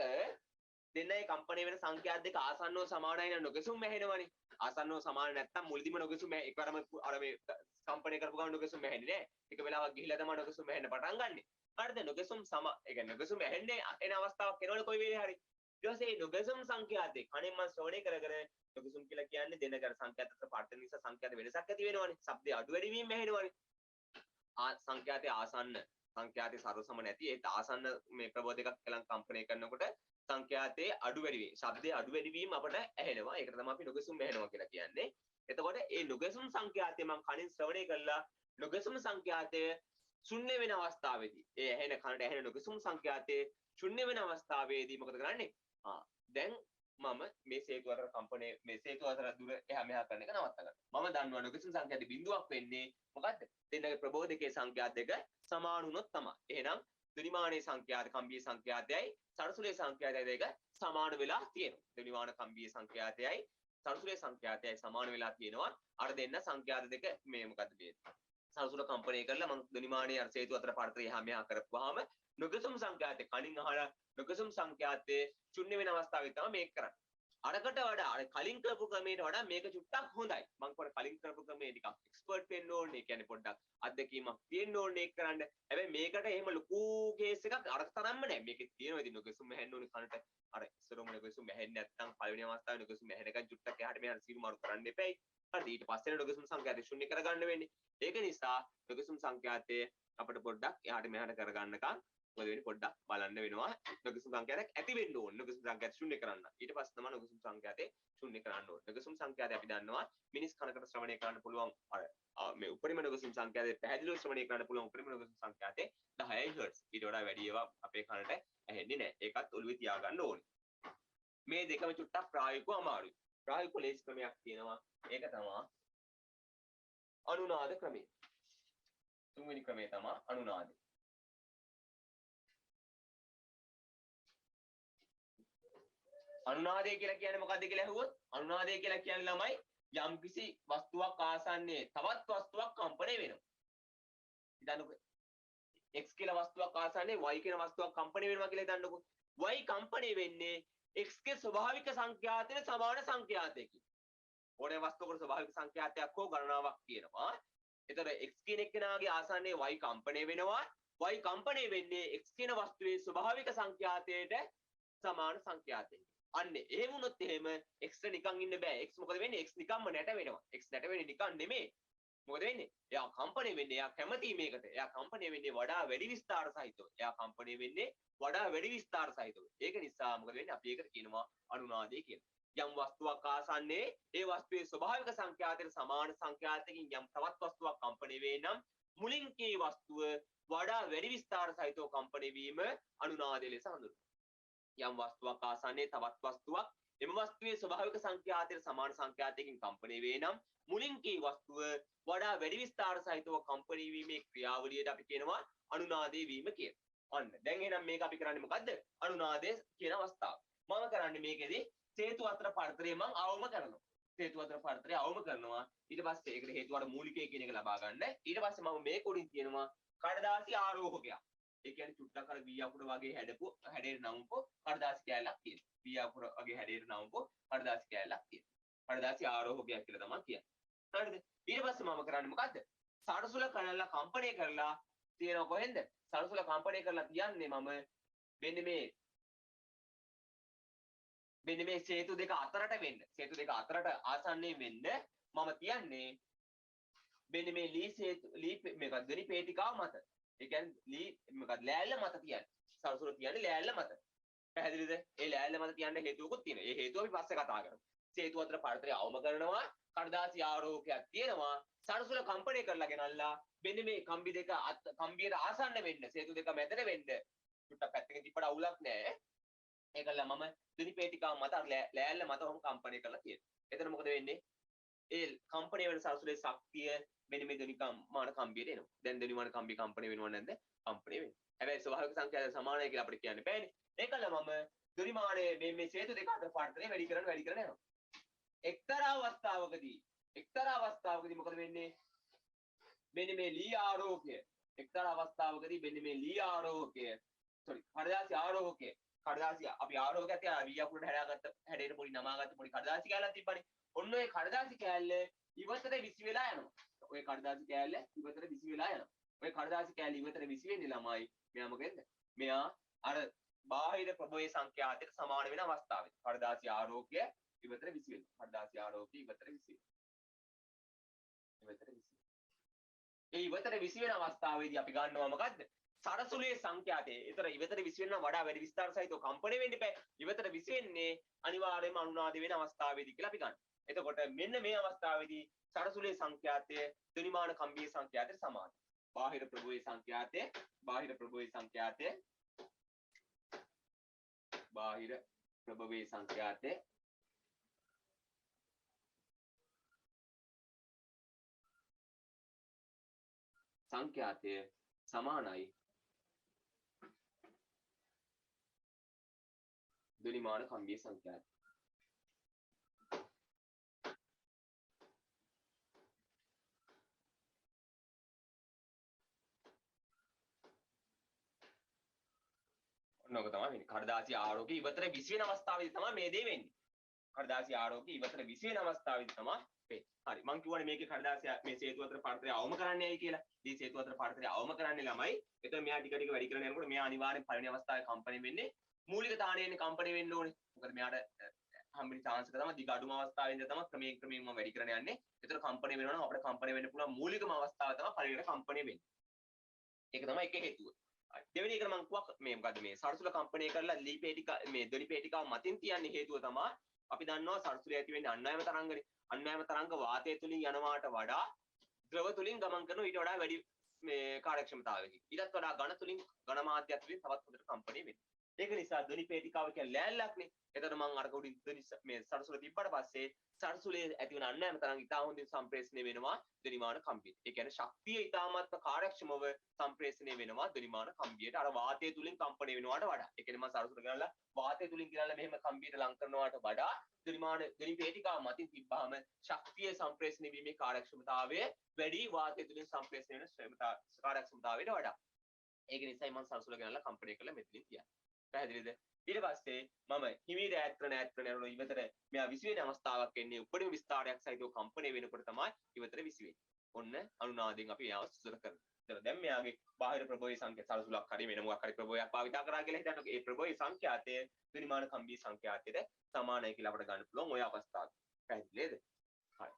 දෙන්නයි කම්පණය වෙන සංඛ්‍යාත දෙක ආසන්නව සමානයි නම් නොගැසුම් ඇහෙනවනේ. ආසන්නව සමාන නැත්තම් මුලදීම නොගැසුම් එකවරම අර මේ කම්පණය කරපු ගමන් නොගැසුම් ඇහෙන්නේ නැහැ. එක වෙලාවක් ගිහිලා තමයි නොගැසුම් ඇහෙන්න පටන් ගන්නෙ. හරිද? නොගැසුම් ඒ කියන්නේ නොගැසුම් ඇහෙන්නේ එන අවස්ථාවක් එනවනේ කොයි වෙලේ හරි. ඊට පස්සේ නොගැසුම් සංඛ්‍යාතේ කණෙන් මම ශ්‍රවණය කර නොගැසුම් කියලා කියන්නේ දෙන්න කර සංඛ්‍යාත අතර පරතරය නිසා සංඛ්‍යාත වෙනසක් ඇති වෙනවනේ. ශබ්දයේ අඩු වැඩි වීම ඇහෙනවනේ. සංඛ්‍යාතයේ ආසන්න සංඛ්‍යාතයේ සරසම නැති ඒ ආසන්න මේ ප්‍රබෝධ දෙකක් කලං කම්පණය කරනකොට සංඛ්‍යාතයේ අඩු වැඩි වීම ශබ්දයේ අඩු වැඩි වීම අපට ඇහෙනවා. ඒකට තමයි අපි නොගැසුම් ඇහෙනවා කියලා කියන්නේ. එතකොට ඒ නොගැසුම් සංඛ්‍යාතය මම කණින් ශ්‍රවණය කළා. නොගැසුම් සංඛ්‍යාතය ශුන්‍ය වෙන අවස්ථාවේදී ඒ ඇහෙන කනට ඇහෙන නොගැසුම් සංඛ්‍යාතයේ ශුන්‍ය වෙන අවස්ථාවේදී මොකද කරන්නේ? දැන් මම මේ සේතු අතර කම්පණය මේ සේතු අතර දුර එහා මෙහා කරන එක නවත්ත ගන්න. මම දන්නවා නොගැසුම් සංඛ්‍යාතේ බිඳුවක් වෙන්නේ මොකද්ද? දෙන්නගේ ප්‍රබෝධකයේ සංඛ්‍යාත දෙක සමාන වුණොත් තමයි. එහෙනම් ධනිමානයේ සංඛ්‍යාත කම්බියේ සංඛ්‍යාතයයි සරසුලේ සංඛ්‍යාතයයි දෙක සමාන වෙලා තියෙනවා. ධනිමාන කම්බියේ සංඛ්‍යාතයයි සරසුලේ සංඛ්‍යාතයයි සමාන වෙලා තියෙනවා. අර දෙන්න සංඛ්‍යාත දෙක මේ මොකද්ද මේ සරසුල කම්පණය කරලා මම ධනිමානයේ අර සේතු අතර පරතරය එහා මෙහා කරපුවාම නොගැසුම් සංඛ්‍යාතේ කලින් අහලා නොගැසුම් සංඛ්‍යාතේ ශුන්‍ය වෙන අවස්ථාවේ තමයි මේක කරන්නේ. අරකට වඩා අර කලින් කරපු ක්‍රමයට වඩා මේක චුට්ටක් හොඳයි. මම කොහොමද කලින් කරපු ක්‍රමේ ටිකක් එක්ස්පර්ට් වෙන්න ඕනේ. කියන්නේ පොඩ්ඩක් අත්දැකීමක් තියෙන්න ඕනේ ඒක කරන්න. හැබැයි මේකට එහෙම ලොකු කේස් එකක් අර තරම්ම නෑ. මේකේ තියෙනවා ඉතින් නොගැසුම් ඇහෙන්න ඕනේ කනට. අර ඉස්සරම නොගැසුම් ඇහෙන්නේ නැත්නම් පළවෙනි අවස්ථාවේ නොගැසුම් ඇහෙන එක චුට්ටක් එහාට මෙහාට සීරු මාරු කරන්න එපැයි. හරිද? ඊට පස්සේ නොගැසුම් සංඛ්‍යාතය ශුන්‍ය කරගන්න වෙන්නේ. ඒක නිසා නොගැසුම් සංඛ්‍යාතය අපිට පොඩ්ඩක් එහාට මෙහාට කරගන්නකම් මොකද වෙන්නේ පොඩ්ඩක් බලන්න වෙනවා. නොගැසුම් සංඛ්‍යාතයක් ඇති වෙන්න ඕනේ. නොගැසුම් සංඛ්‍යාත ශුන්‍ය කරන්න. ඊට පස්සේ තමයි නොගැසුම් සංඛ්‍යාතේ ශුන්‍ය කරන්න ඕනේ. නොගැසුම් සංඛ්‍යාතය අපි දන්නවා මිනිස් කනකට ශ්‍රවණය කරන්න පුළුවන් අර මේ උපරිම නොගැසුම් සංඛ්‍යාතේ පැහැදිලිව ශ්‍රවණය කරන්න පුළුවන් උපරිම නොගැසුම් සංඛ්‍යාතේ 10යි හර්ට්ස්. ඊට වඩා වැඩි ඒවා අපේ කනට ඇහෙන්නේ නැහැ. ඒකත් ඔළුවේ තියාගන්න ඕනේ. මේ දෙකම චුට්ටක් ප්‍රායෝගිකව අමාරුයි. ප්‍රායෝගික ලේසි ක්‍රමයක් තියෙනවා. ඒක තමයි අනුනාද ක්‍රමය. තුන්වෙනි ක්‍රමය තමයි අනුනාදය. අනුනාදය කියලා කියන්නේ මොකද්ද කියලා අහුවොත් අනුනාදය කියලා කියන්නේ ළමයි යම්කිසි වස්තුවක් ආසන්නයේ තවත් වස්තුවක් කම්පණය වෙනවා. හිතන්නකෝ x කියලා වස්තුවක් ආසන්නයේ y කියන වස්තුවක් කම්පණය වෙනවා කියලා හිතන්නකෝ. y කම්පණය වෙන්නේ x ගේ ස්වභාවික සංඛ්‍යාතයට සමාන සංඛ්‍යාතයකින්. ඕනේ වස්තුවකට ස්වභාවික සංඛ්‍යාතයක් හෝ ගණනාවක් තියෙනවා. එතකොට x කියන එක්කෙනාගේ ආසන්නයේ y කම්පණය වෙනවා. y කම්පණය වෙන්නේ x කියන වස්තුවේ ස්වභාවික සංඛ්‍යාතයට සමාන සංඛ්‍යාතයකින්. අන්නේ එහෙම වුණොත් එහෙම x නිකන් ඉන්න බෑ. x මොකද වෙන්නේ? x නිකම්ම නැට වෙනවා. x නැට වෙන්නේ නිකන් නෙමෙයි. මොකද වෙන්නේ? එයා කම්පණය වෙන්නේ. එයා කැමති මේකට. එයා කම්පණය වෙන්නේ වඩා වැඩි විස්තර සහිතව. එයා කම්පණය වෙන්නේ වඩා වැඩි විස්තර සහිතව. ඒක නිසා මොකද වෙන්නේ? අපි ඒකට කියනවා අනුනාදය කියලා. යම් වස්තුවක් ආසන්නයේ ඒ වස්තුවේ ස්වභාවික සංඛ්‍යාතයට සමාන සංඛ්‍යාතයකින් යම් තවත් වස්තුවක් කම්පණය වේ නම් මුලින් කී වස්තුව වඩා වැඩි විස්තර සහිතව කම්පණය වීම අනුනාදය ලෙස හඳුන්වනවා. යම් වස්තුවක් ආසන්නයේ තවත් වස්තුවක් එම වස්තුවේ ස්වභාවික සංඛ්‍යාතයට සමාන සංඛ්‍යාතයකින් කම්පණය වේ නම් මුලින් කී වස්තුව වඩා වැඩි විස්තර සහිතව කම්පණය වීමේ ක්‍රියාවලියට අපි කියනවා අනුනාදේ වීම කියලා. අන්න දැන් එහෙනම් මේක අපි කරන්නේ මොකද්ද? අනුනාදේ කියන අවස්ථාව. මම කරන්නේ මේකෙදි හේතු අතර පරතරය මම අවම කරනවා. හේතු අතර පරතරය අවම කරනවා. ඊට පස්සේ ඒකට හේතුවට මූලිකය කියන එක ලබා ගන්න. ඊට පස්සේ මම මේ කොටින් තියෙනවා කඩදාසි ආරෝහකයක්. ඒ කියන්නේ චුට්ටක් අර වී අකුර වගේ හැඩපු හැඩේට නම්පු කඩදාසි කෑල්ලක් තියෙනවා. වී අකුර වගේ හැඩේට නම්පු කඩදාසි කෑල්ලක් තියෙනවා. කඩදාසි ආරෝහකයක් කියලා තමයි කියන්නේ. හරිද? ඊට පස්සේ මම කරන්නේ මොකද්ද? සරසුල කරලා කම්පණය කරලා තියෙනවා කොහෙන්ද? සරසුල කම්පණය කරලා තියන්නේ මම මෙන්න මේ සේතු දෙක අතරට වෙන්න. සේතු දෙක අතරට ආසන්නයෙන් වෙන්න මම තියන්නේ මෙන්න මේ මේක දෙනි පේටිකාව මත. ඒ කියන්නේ මොකක්ද ලෑල්ල මත තියන්නේ. සරසුල තියන්නේ ලෑල්ල මත. පැහැදිලිද? ඒ ලෑල්ල මත තියන්න හේතුවකුත් තියෙනවා. ඒ හේතුව අපි පස්සේ කතා කරමු. සේතු අතර පරතරය අවම කරනවා. කඩදාසි ආරෝහකයක් තියෙනවා. සරසුල කම්පණය කරලා ගෙනල්ලා මෙන්න මේ කම්බි දෙක කම්බියට ආසන්න වෙන්න. සේතු දෙක මැදට වෙන්න. චුට්ටක් පැත්තකින් තිබ්බට අවුලක් නැහැ. ඒකල්ලා මම දෙනි පේටිකාව මත ලෑල්ල මත වහම කම්පණය කරලා තියෙනවා. එතන මොකද වෙන්නේ? ඒ කම්පණය වෙන සරසුලේ ශක්තිය මෙන්න මේ දෙනිමාන කම්බියට එනවා. දැන් දෙනිමාන කම්බිය කම්පණය වෙනව නැද්ද? කම්පණය වෙනවා. හැබැයි ස්වභාවික සංඛ්‍යාව සමානයි කියලා අපිට කියන්න බෑනේ. ඒකල්ලා මම දෙනිමානයේ මේ සේතු දෙක අතර පරතරය වැඩි කරන යනවා. එක්තරා අවස්ථාවකදී මොකද වෙන්නේ? මෙන්න මේ ලී ආරෝහකය එක්තරා අවස්ථාවකදී මෙන්න මේ ලී ආරෝහකය කඩදාසි ආරෝහකය කඩදාසි අපි ආරෝහකයක් තියලා වී අකුරට හැදාගත්ත හැඩේට පොඩි නමාගත්ත පොඩි කඩදාසි කෑල්ලක් තිබ්බනේ. ඔන්න ඔය කඩදාසි කෑල්ල ඉවතට විසි වෙලා යනවා. ඔය කඩදාසි කෑල්ල ඉවතට විසි වෙලා යනවා. ඔය කඩදාසි කෑල්ල ඉවතට විසි වෙන්නේ ළමයි. මෙයා මොකෙන්ද? මෙයා අර බාහිර ප්‍රභවයේ සංඛ්‍යාතයට සමාන වෙන අවස්ථාවේ. කඩදාසි ආරෝහකය ඉවතට විසි වෙනවා. කඩදාසි ආරෝහකය ඉවතට විසි වෙනවා. ඒ ඉවතට විසි වෙන අවස්ථාවේදී අපි ගන්නවා මොකද්ද? සරසුලේ සංඛ්‍යාතය. ඒතර ඉවතට විසි වෙනවා වඩා වැඩි විස්තර සහිතව කම්පණය වෙන්න එපා. ඉවතට විසි වෙන්නේ අනිවාර්යයෙන්ම අනුනාදී වෙන අවස්ථාවේදී කියලා අපි ගන්නවා. එතකොට මෙන්න මේ අවස්ථාවේදී සරසුලේ සංඛ්‍යාතය තුනිමාන කම්බියේ සංඛ්‍යාතයට සමානයි. බාහිර ප්‍රභවයේ සංඛ්‍යාතය බාහිර ප්‍රභවයේ සංඛ්‍යාතය සමානයි දුනිමාන කම්බියේ සංඛ්‍යාතය. ඔන්නෝක තමයි වෙන්නේ. කඩදාසි ආරෝහකය ඉවතට විසි වෙන අවස්ථාවේදී තමයි මේ දේ වෙන්නේ. කඩදාසි ආරෝහකය ඉවතට විසි වෙන අවස්ථාවේදී තමයි වෙන්නේ. හරි. මං කියවනේ මේකේ කඩදාසි මේ සේතු අතර පරතරය අවම කරන්නේයි කියලා. දී සේතු අතර පරතරය අවම කරන්නේ ළමයි. එතකොට මෙයා ටික ටික වැඩි කරගෙන යනකොට මෙයා අනිවාර්යෙන් පළවෙනි අවස්ථාවේ කම්පණය වෙන්නේ. මූලික තාණයෙන් කම්පණය වෙන්න ඕනේ. මොකද මෙයාට හම්බෙන chance එක තමයි දිග අඩුම අවස්ථාවෙන්ද තමයි ක්‍රමයෙන් මම වැඩි කරගෙන යන්නේ. එතකොට කම්පණය වෙනවා නම් අපිට කම්පණය වෙන්න පුළුවන් මූලිකම අවස්ථාව තමයි පළවෙනි කම්පණය වෙන්නේ. ඒක තමයි එක හේතුව. දෙවෙනි එක මම කිව්වා මේ මොකද්ද මේ සරසුල කම්පණය කරලා ලී පේටිකා මේ දොනි පේටිකාව මතින් තියන්නේ හේතුව තමයි අපි දන්නවා සරසුලේ ඇති වෙන්නේ අන්වයම තරංගනේ. අන්වයම තරංග වාතය තුලින් යනවාට වඩා ද්‍රව තුලින් ගමන් කරන ඊට වඩා වැඩි මේ කාර්යක්ෂමතාවයකින්. ඊටත් වඩා ඝන තුලින් ඝන මාධ්‍යත් තුලින් තවත් හොඳට කම්පණය වෙන්නේ. ඒක නිසා දොනි පේටිකාව කියන්නේ ලෑල්ලක්නේ. එතකොට මම අර උඩින් දොනි මේ සරසුල තිබ්බට පස්සේ සරසුලේ ඇති වෙන අන්වයම තරංග ඉතා හොඳින් සම්ප්‍රේෂණය වෙනවා දොනිමාන කම්බියට. ඒ කියන්නේ ශක්තිය ඉතාමත්ම කාර්යක්ෂමව සම්ප්‍රේෂණය වෙනවා දොනිමාන කම්බියට. අර වාතය තුලින් කම්පණය වෙනවාට වඩා. ඒ කියන්නේ මම සරසුල ගණන්ලා වාතය තුලින් ගණන්ලා මෙහෙම කම්බියට ලං කරනවාට වඩා දොනි පේටිකාව මතින් තිබ්බාම ශක්තිය සම්ප්‍රේෂණය වීමේ කාර්යක්ෂමතාවය වැඩි වාතය තුලින් සම්ප්‍රේෂණය වෙන කාර්යක්ෂමතාවයට වඩා. ඒක නිසායි මම සරසුල ගණන්ලා කම්පණය කරලා මෙතනින් කියන්නේ. පැහැදිලිද? ඊට පස්සේ මම හිමීර ඈත් කරන යනකොට ඉවතට මෙයා විසි වෙන අවස්ථාවක් එන්නේ උපරිම විස්තාරයක් සහිතව කම්පණය වෙනකොට තමයි ඉවතට විසි වෙන්නේ. ඔන්න අනුනාදයෙන් අපි එයාව සුසර කරනවා. එතන දැන් මෙයාගේ බාහිර ප්‍රභවයේ සංඛ්‍යා සරසුලක් හරි වෙන මොකක් හරි ප්‍රභවයක් භාවිතා කරා කියලා හිතන්නකො. ඒ ප්‍රභවයේ සංඛ්‍යාතය විනිමාන කම්බී සංඛ්‍යාතයට සමානයි කියලා අපිට ගන්න පුළුවන් ඔය අවස්ථාවේ. පැහැදිලිද? හරි.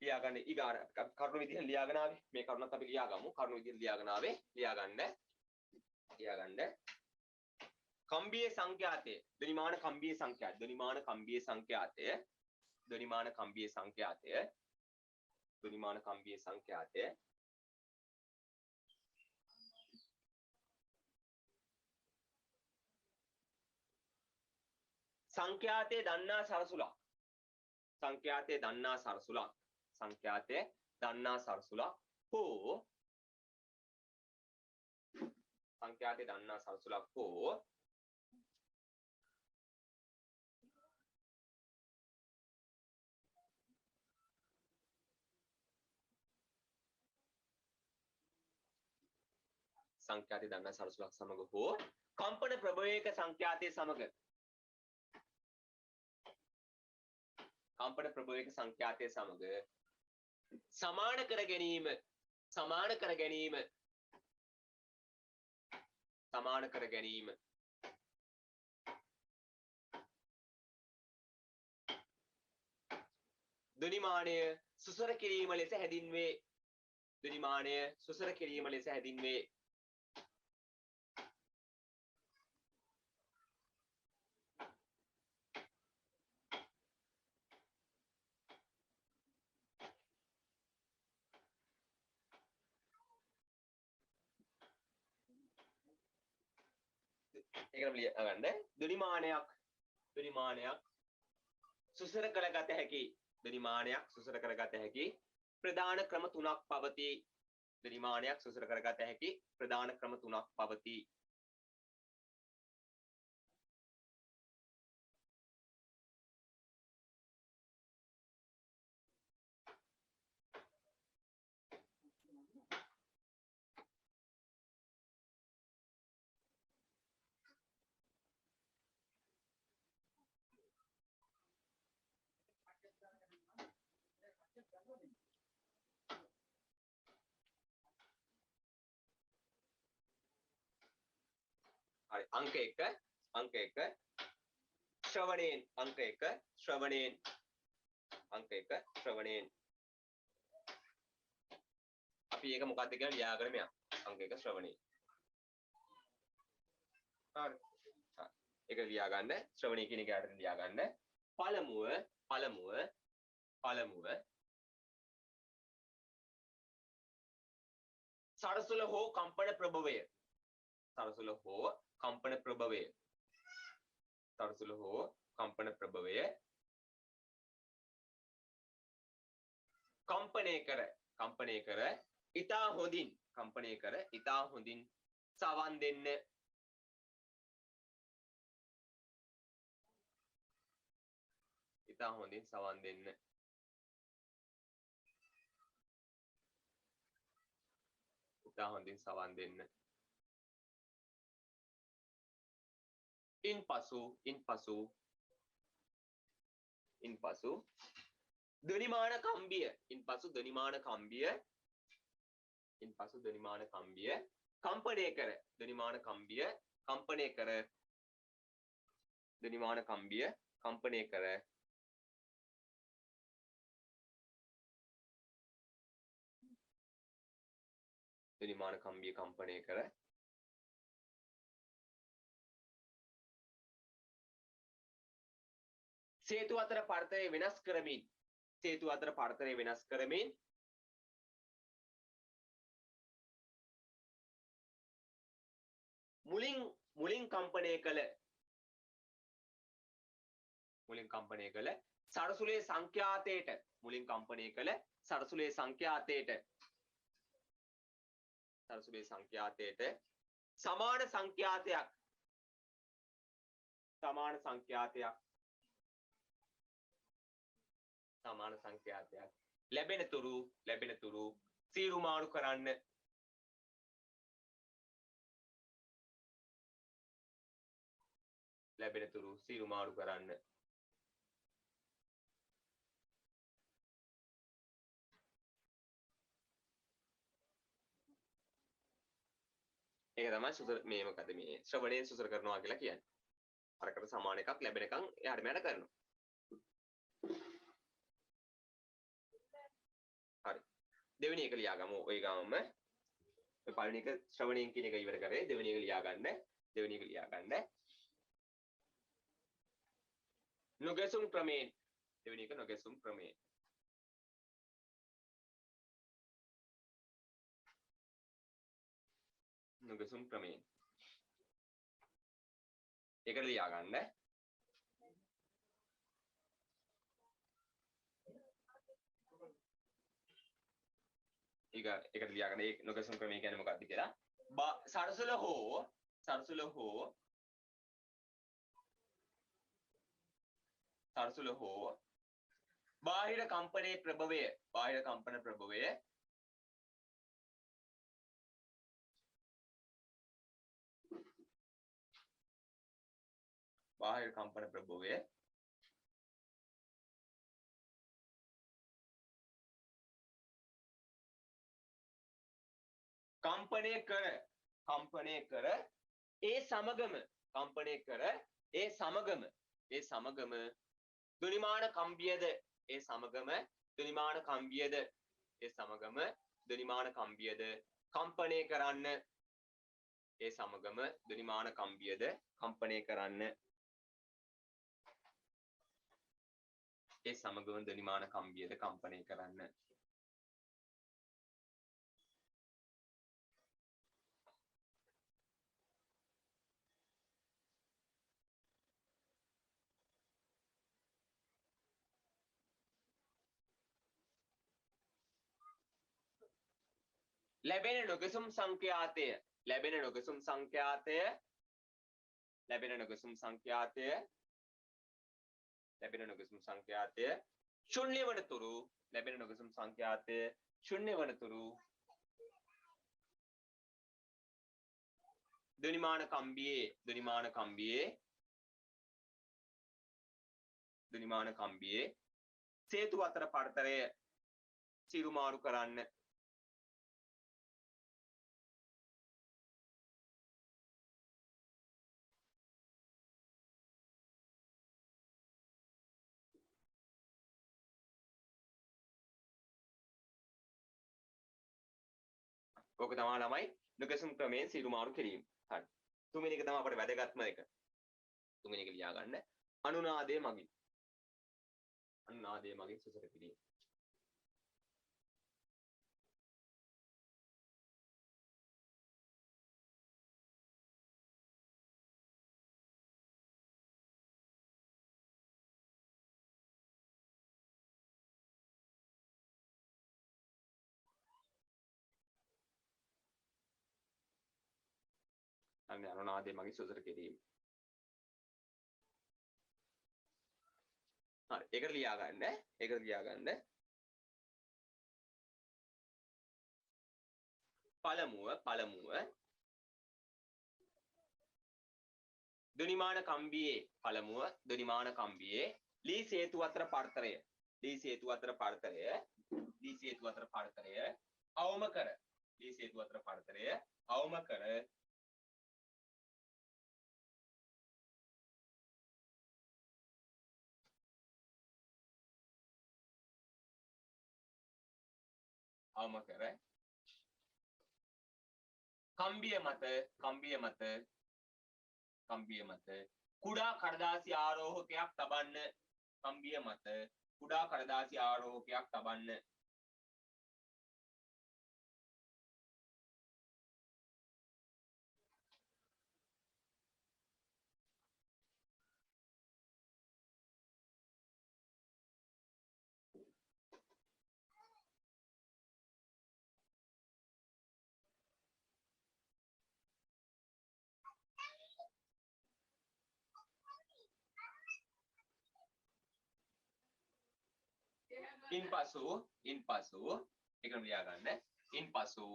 ලියාගන්න ඊගාර කරුණු විදිහෙන් ලියාගෙන ආවේ. මේ කරුණත් අපි ලියාගමු. කරුණු විදිහෙන් ලියාගෙන ආවේ. ලියාගන්න කම්බියේ සංඛ්‍යාතය ධනිමාන කම්බියේ සංඛ්‍යාතය ධනිමාන කම්බියේ සංඛ්‍යාතය සංඛ්‍යාතයේ දන්නා සරසුලක් හෝ සංඛ්‍යාතය දන්නා සරසුලක් සමග හෝ කම්පන ප්‍රභවයක සංඛ්‍යාතය සමග කම්පන ප්‍රභවයක සංඛ්‍යාතය සමග සමාන කර ගැනීම දුනිමානය සුසර කිරීම ලෙස හැදින්වේ. දුනිමානය සුසර කිරීම ලෙස හැදින්වේ. ඒකම ලියගන්න. දුනිමානයක් සුසර කරගත හැකි. දුනිමානයක් සුසර කරගත හැකි ප්‍රධාන ක්‍රම තුනක් පවතී. දුනිමානයක් සුසර කරගත හැකි ප්‍රධාන ක්‍රම තුනක් පවතී. හරි අංක 1 ශ්‍රවණයෙන් අංක 1 ශ්‍රවණයෙන් අපි ඒක මොකක්ද කියලා ලියාගෙන යන්න. අංක 1 ශ්‍රවණයෙන්. හරි. ඒක ලියා ගන්න. ශ්‍රවණය කියන එක යට ලියා ගන්න. පළමුව සරසුල හෝ කම්පන ප්‍රභවය. කම්පනය කර ඉතා හොඳින් සවන් දෙන්න. ඉන්පසු ධ්වනිමාන කම්බිය කම්පනය කර සේතු අතර පරතරය වෙනස් කරමින් මුලින් කම්පනය කළ සරසුලේ සංඛ්‍යාතයට සමාන සංඛ්‍යාතයක් ලැබෙන තුරු සීරුමාරු කරන්න. ඒක තමයි සුසර මේ මොකද මේ ශ්‍රවණයෙන් සුසර කරනවා කියලා කියන්නේ. අරකට සමාන එකක් ලැබෙනකන් එහාට මෙහාට කරනවා. හරි. දෙවෙනි එක ලියාගමු. ඔය ගාමම ඔය පළවෙනි එක ශ්‍රවණයෙන් කියන එක ඉවර කරේ. දෙවෙනි එක ලියාගන්න. නොගැසුම් ක්‍රමයෙන්. දෙවෙනි එක නොගැසුම් ක්‍රමයෙන්. ඒක ලියාගන්න. ඒකට ලියාගන්න. ඒ නොගැසුම් ක්‍රමය කියන්නේ මොකක්ද කියලා. සරසුල හෝ බාහිර කම්පන ප්‍රභවය බාහිර කම්පන ප්‍රභවය කම්පණය කර ඒ සමගම කම්පණය කර ඒ සමගම ධ්වනිමාන කම්බියද ඒ සමගම ධ්වනිමාන කම්බියද ඒ සමගම ධ්වනිමාන කම්බියද කම්පණය කරන්න ඒ සමගම ධ්වනිමාන කම්බියද කම්පණය කරන්න ඒ සමගම ධ්වනිමාන කම්බියද කම්පණය කරන්න ලැබෙන නොගසුම් සංඛ්‍යාතය ලැබෙන නොගසුම් සංඛ්‍යාතය ලැබෙන නොගසුම් සංඛ්‍යාතය ලැබෙන නොගසුම් සංඛ්‍යාතය ශුන්‍ය වනතුරු ලැබෙන නොගසුම් සංඛ්‍යාතය ශුන්‍ය වනතුරු ධ්වනිමාන කම්බියේ සේතු අතර පරතරය සිරුමාරු කරන්න ඕක තමයි ළමයි නොගසුම් ක්‍රමයෙන් සිරුමාරු කිරීම. හරි. තුන්වෙනි එක තමයි අපිට වැදගත්ම එක. තුන්වෙනි එක ලියා ගන්න. අනුනාදයේ මගින් සුසර කිරීම. අනුනාදයේ මගින් සුසර කිරීම. හරි. ඒකට ලියා ගන්න. පළමුව ධ්වනිමාන කම්බියේ ලී සේතු අතර පරතරය අවම කර කම්බිය මත කුඩා කඩදාසි ආරෝහකයක් තබන්න ඉන්පසු ඒකම ලියා ගන්න. ඉන්පසු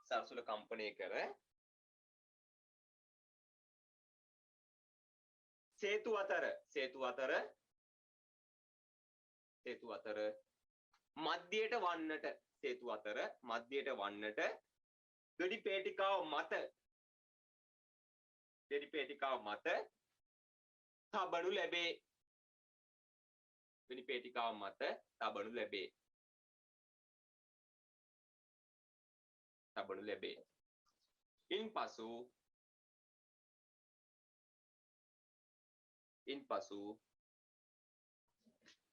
සරසුල කම්පණය කර සේතු අතර මධ්‍යයට වන්නට දෙඩි පේටිකාව මත තබනු ලැබේ.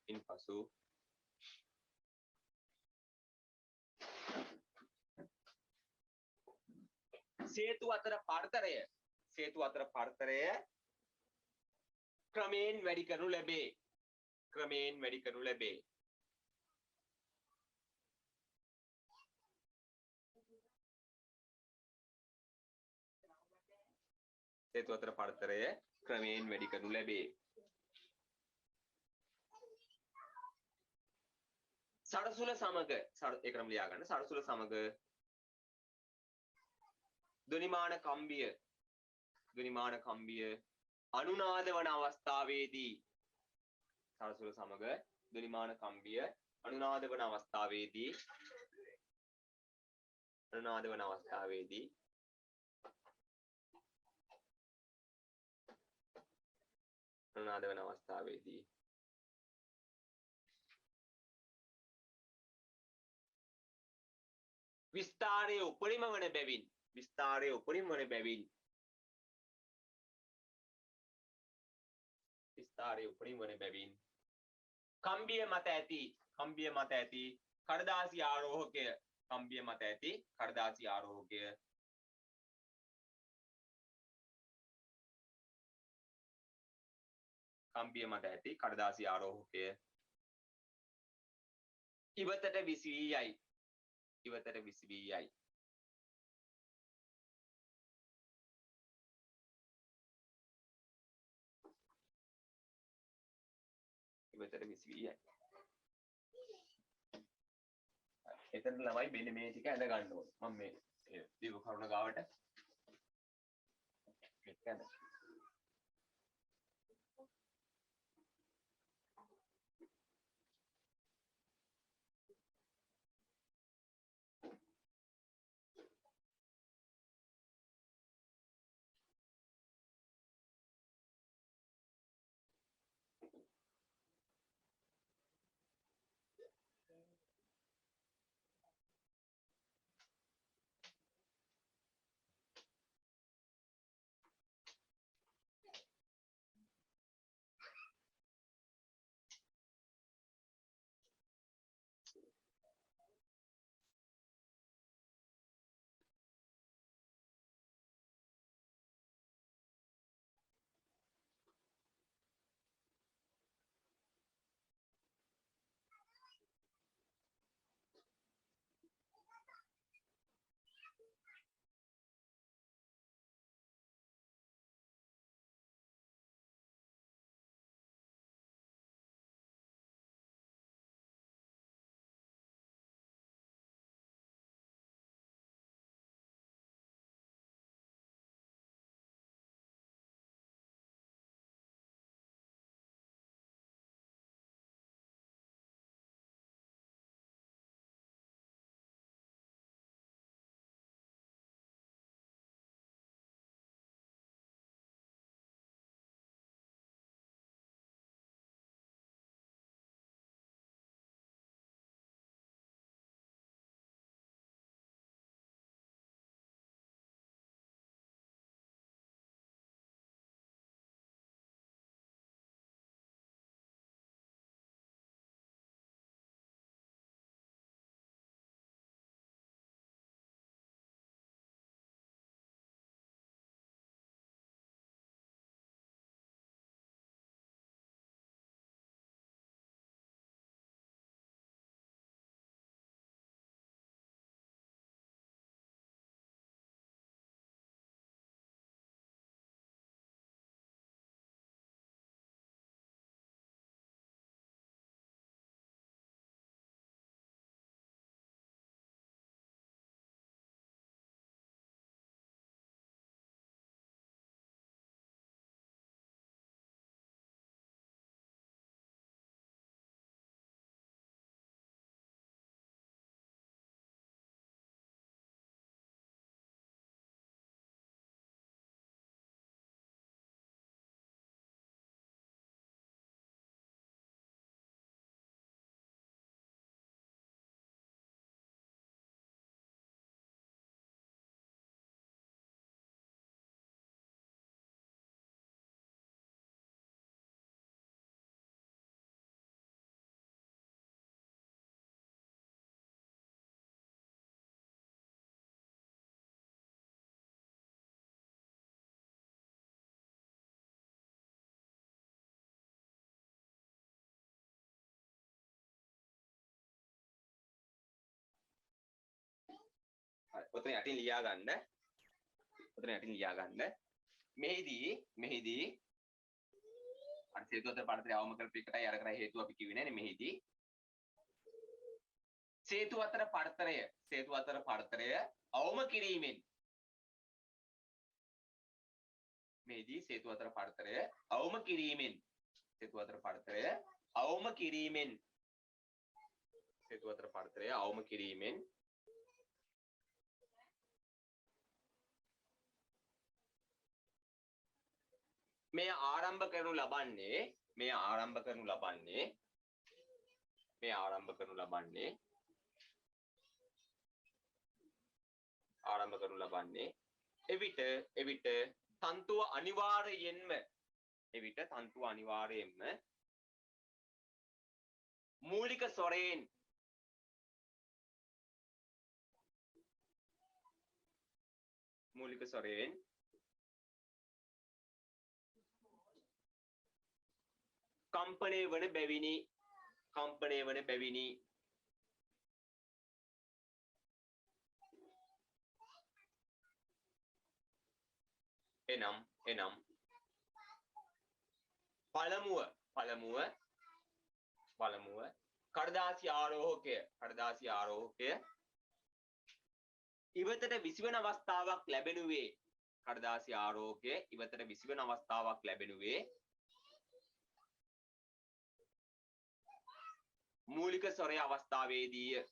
ඉන්පසු සේතු අතර පරතරය ක්‍රමයෙන් වැඩි කරනු ලැබේ. සරසුල සමග ඒකම ලියා ගන්න. සරසුල සමග ධ්වනිමාන කම්බිය අනුනාද වන අවස්ථාවේදී සරසුර සමග ධ්වනිමාන කම්බිය අනුනාද වන අවස්ථාවේදී විස්තරයේ උපරිම වන බැවින් කම්බිය මත ඇති කඩදාසි ආරෝහකය ඉවතට විසී යයි එතන ළමයි මෙන්න මේ ටික ඇඳ ගන්න ඕනේ. මම මේ දීව කරුණ ගාවට මේක ඇඳ. ඔතන යටින් ලියා ගන්න. මෙහිදී අර හේතු අතර පරතරය අවම කරපු එකටයි අර කරා හේතු අපි කිව්වේ නෑනේ. මෙහිදී හේතු අතර පරතරය අවම කිරීමෙන් මේදී සේතු අතර පරතරය අවම කිරීමෙන් සේතු අතර පරතරය අවම කිරීමෙන් සේතු අතර පරතරය අවම කිරීමෙන් මේ ආරම්භ කරනු ලබන්නේ එවිට තන්තුව අනිවාර්යයෙන්ම මූලික ස්වරයෙන් කම්පණය වන බැවිනි එනම් පළමුව කඩදාසි ආරෝහකය ඉවතට විසිවන අවස්ථාවක් ලැබෙනුවේ මූලික ස්වරය අවස්ථාවේදීය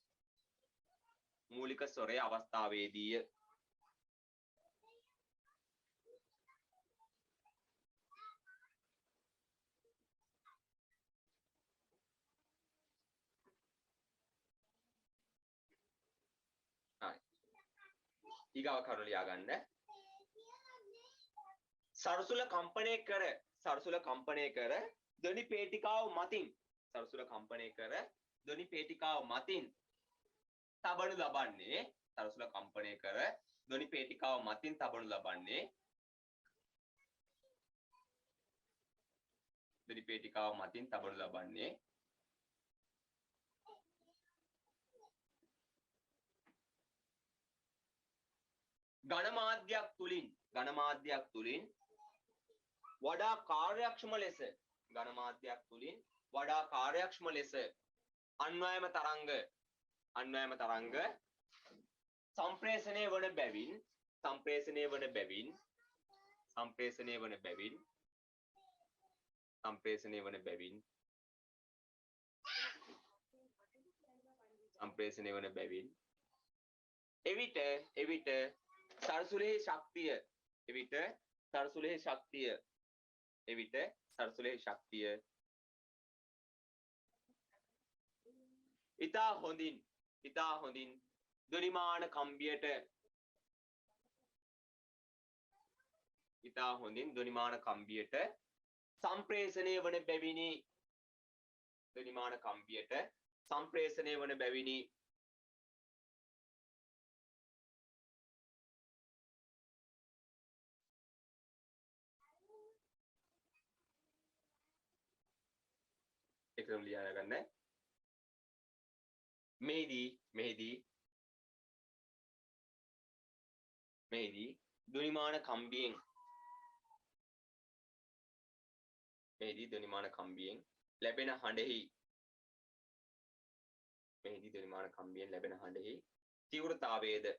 ඊගාව කරුණ ලියා ගන්න. සරසුල කම්පණය කර ධ්වනි පේටිකාව මතින් තබනු ලබන්නේ ගණමාධ්‍යයක් තුලින් වඩා කාර්යක්ෂම ලෙස අන්වයම තරංග සම්ප්‍රේෂණය වන බැවින් එවිට සරසුලේ ශක්තිය ඉතා හොඳින් ධ්වනිමාන කම්බියට සම්ප්‍රේෂණය වන බැවිනි එකම ලියා ගන්න. මෙහිදී ධ්වනිමාන කම්බියෙන් ලැබෙන හඬෙහි තීව්‍රතාවයද